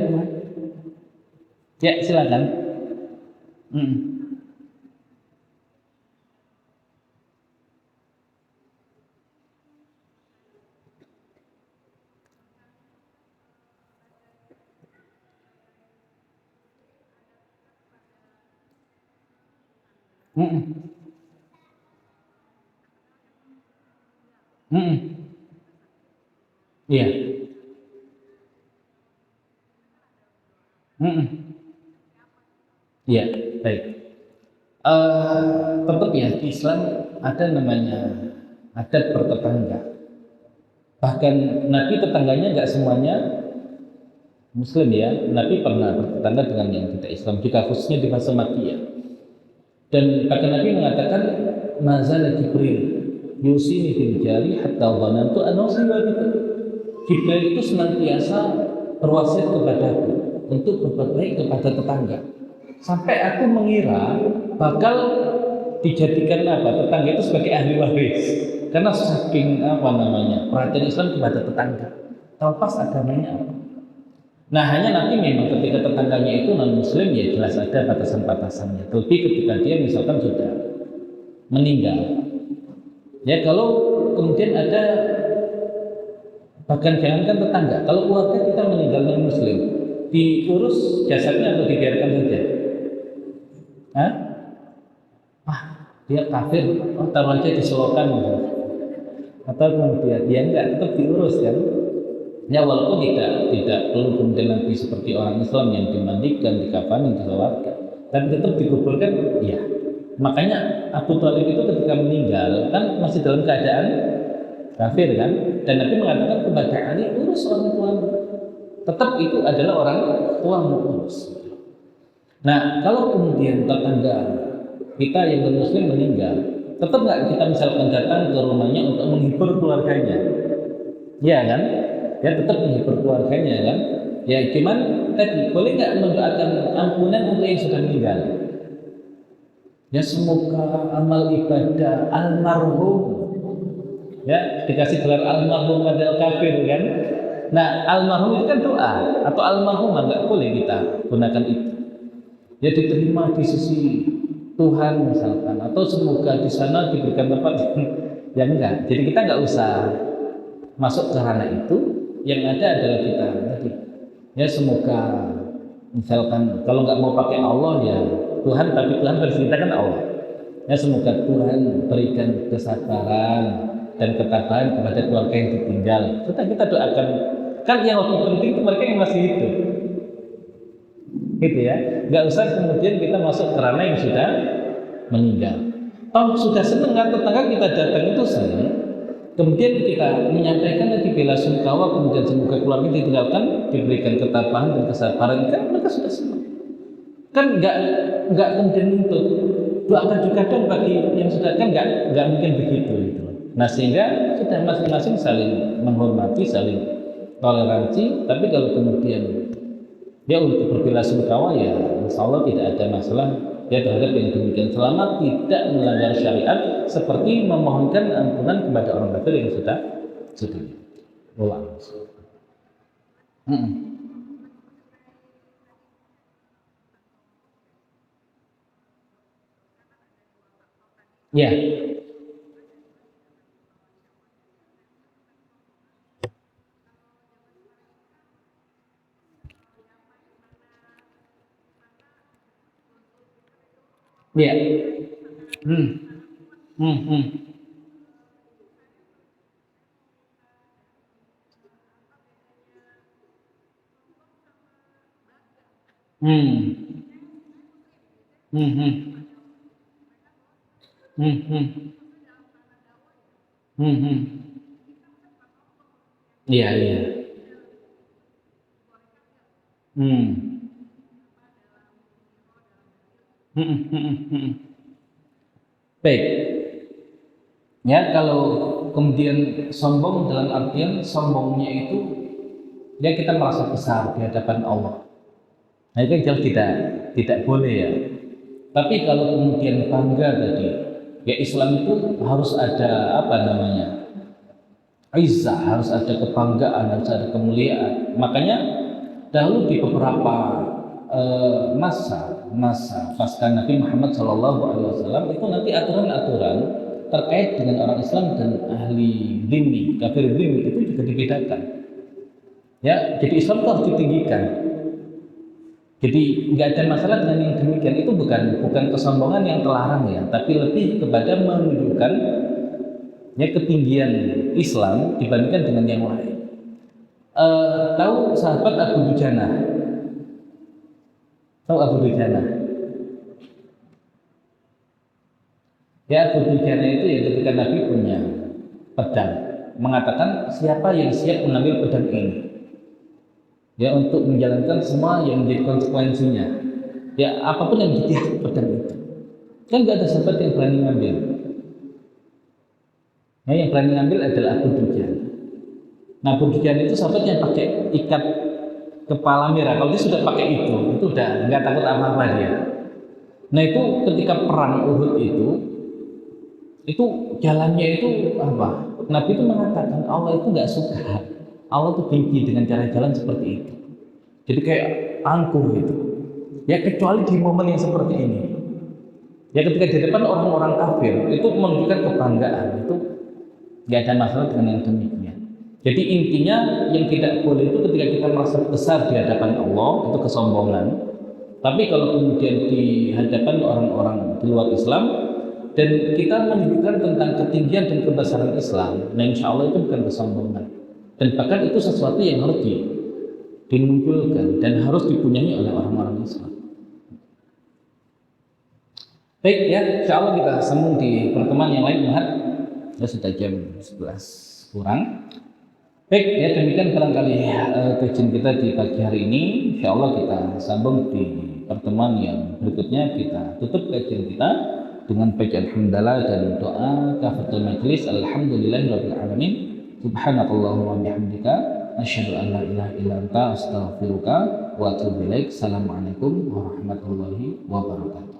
Ya, silakan. Mm-mm. Mm-mm. Iya. Mm-mm. Iya, baik. Tetap ya di Islam ada namanya adat bertetangga. Bahkan Nabi tetangganya nggak semuanya Muslim ya. Nabi pernah bertetangga dengan yang tidak Islam juga khususnya di masa Makkiyah. Dan bahkan Nabi mengatakan mazal Jibril yusini bil jari hatta dhanantu annahu sayyidun. Jibril itu senantiasa berwasiat kepadaku untuk berbuat baik kepada tetangga. Sampai aku mengira bakal dijadikan tetangga itu sebagai ahli waris. Karena saking perhatian Islam kepada tetangga. Terlepas agamanya apa. Nah hanya nanti memang ketika tetangganya itu non muslim ya jelas ada batasan-batasannya. Terlebih ketika dia misalkan sudah meninggal. Ya kalau kemudian ada bahkan jangankan tetangga, kalau keluarga kita meninggal non muslim, diurus jasadnya atau dibiarkan saja? Hah? Ah, dia kafir, taruh aja diselokan atau kemudian dia enggak tetap diurus kan? Ya walaupun tidak perlu kemudian nanti seperti orang Islam yang dimandikan, dikafani, disolatkan, tapi tetap dikuburkan, ya. Makanya Abu Thalib itu ketika meninggal kan masih dalam keadaan kafir kan, dan Nabi mengatakan kepada Ali urus orang tuamu. Tetap itu adalah orang tuamu urus. Nah kalau kemudian tetangga kita yang non-muslim meninggal, tetap nggak kita misalkan datang ke rumahnya untuk menghibur keluarganya, ya kan? Ya tetap menghibur keluarganya kan? Ya cuman tadi boleh nggak mendoakan ampunan untuk yang sudah meninggal? Ya semoga amal ibadah almarhum ya dikasih gelar almarhum padahal kafir kan? Nah almarhum itu kan doa atau almarhumah nggak boleh kita gunakan itu. Ya diterima di sisi Tuhan misalkan atau semoga di sana diberikan tempat yang enggak. Jadi kita nggak usah masuk ke ranah itu. Yang ada adalah kita tadi. Ya semoga misalkan kalau nggak mau pakai Allah ya Tuhan, tapi Tuhan versi kita kan Allah. Ya semoga Tuhan berikan kesabaran dan ketabahan kepada keluarga yang ditinggal. Kita doakan. Kan yang lebih penting itu mereka yang masih hidup. Gitu ya. Nggak usah kemudian kita masuk ke ranah yang sudah meninggal. Toh sudah senang kan tetangga kita datang itu senang. Kemudian kita menyampaikan lagi bela sungkawa, kemudian semoga keluarga ditinggalkan diberikan ketabahan dan kesabaran, kan mereka sudah senang. Kan nggak kemudian untuk doakan juga dong bagi yang sudah, kan nggak mungkin begitu gitu. Nah sehingga sudah masing-masing saling menghormati, saling toleransi. Tapi kalau kemudian ya untuk berbela sungkawa ya insya Allah tidak ada masalah ya terhadap yang demikian selama tidak melanggar syariat seperti memohonkan ampunan kepada orang kafir yang sudah ulang. Ya, ya, hmm, hmm, hmm, hmm, hmm, hmm, hmm, hmm, hmm, hmm. Iya, iya, hmm, hmm, hmm, hmm, hmm. Baik. Ya, kalau kemudian sombong dalam artian sombongnya itu ya kita merasa besar di hadapan Allah. Nah itu yang jelas tidak boleh ya. Tapi kalau kemudian bangga tadi, ya Islam itu harus ada izzah, harus ada kebanggaan, harus ada kemuliaan. Makanya dahulu di beberapa masa pasca Nabi Muhammad SAW itu nanti aturan-aturan terkait dengan orang Islam dan ahli dhimmi, kafir dhimmi itu juga dibedakan. Ya, jadi Islam itu harus ditinggikan. Jadi nggak ada masalah dengan yang demikian. Itu bukan kesombongan yang terlarang ya, tapi lebih kepada menunjukkan ya ketinggian Islam dibandingkan dengan yang lain. Tahu sahabat Abu Dujana? Tahu Abu Dujana? Ya, Abu Dujana itu ya ketika Nabi punya pedang, mengatakan siapa yang siap mengambil pedang ini, ya untuk menjalankan semua yang menjadi konsekuensinya, ya apapun yang jadi pedang itu. Kan nggak ada sahabat yang berani ngambil. Ya, yang berani ngambil adalah Abu Dujana. Nah, Abu Dujana itu sahabat yang pakai ikat kepala merah. Kalau dia sudah pakai itu udah nggak takut apa-apa dia. Nah, itu ketika perang Uhud itu jalannya itu apa? Nabi itu mengatakan Allah itu nggak suka, Allah itu benci dengan cara jalan seperti itu. Jadi kayak angkuh gitu. Ya kecuali di momen yang seperti ini. Ya ketika di depan orang-orang kafir itu menunjukkan kebanggaan, itu nggak ada masalah dengan yang demikian. Jadi intinya yang tidak boleh itu ketika kita merasa besar di hadapan Allah itu kesombongan. Tapi kalau kemudian di hadapan orang-orang di luar Islam dan kita menunjukkan tentang ketinggian dan kebesaran Islam, nah insya Allah itu bukan kesombongan. Dan bahkan itu sesuatu yang harus dimunculkan dan harus dipunyai oleh orang-orang Islam. Baik ya, insya Allah kita sambung di pertemuan yang lain. Ya sudah jam 11 kurang. Baik ya, demikian barangkali kajian kita di pagi hari ini. Insya Allah kita sambung di pertemuan yang berikutnya. Kita tutup kajian kita dengan baca alhamdulillah dan doa kafatul majlis. Alhamdulillahirabbil alamin. Subhanakallahumma bihamdika asyhadu an la ilaha illa anta astaghfiruka wa atubu ilaik. Assalamualaikum warahmatullahi wabarakatuh.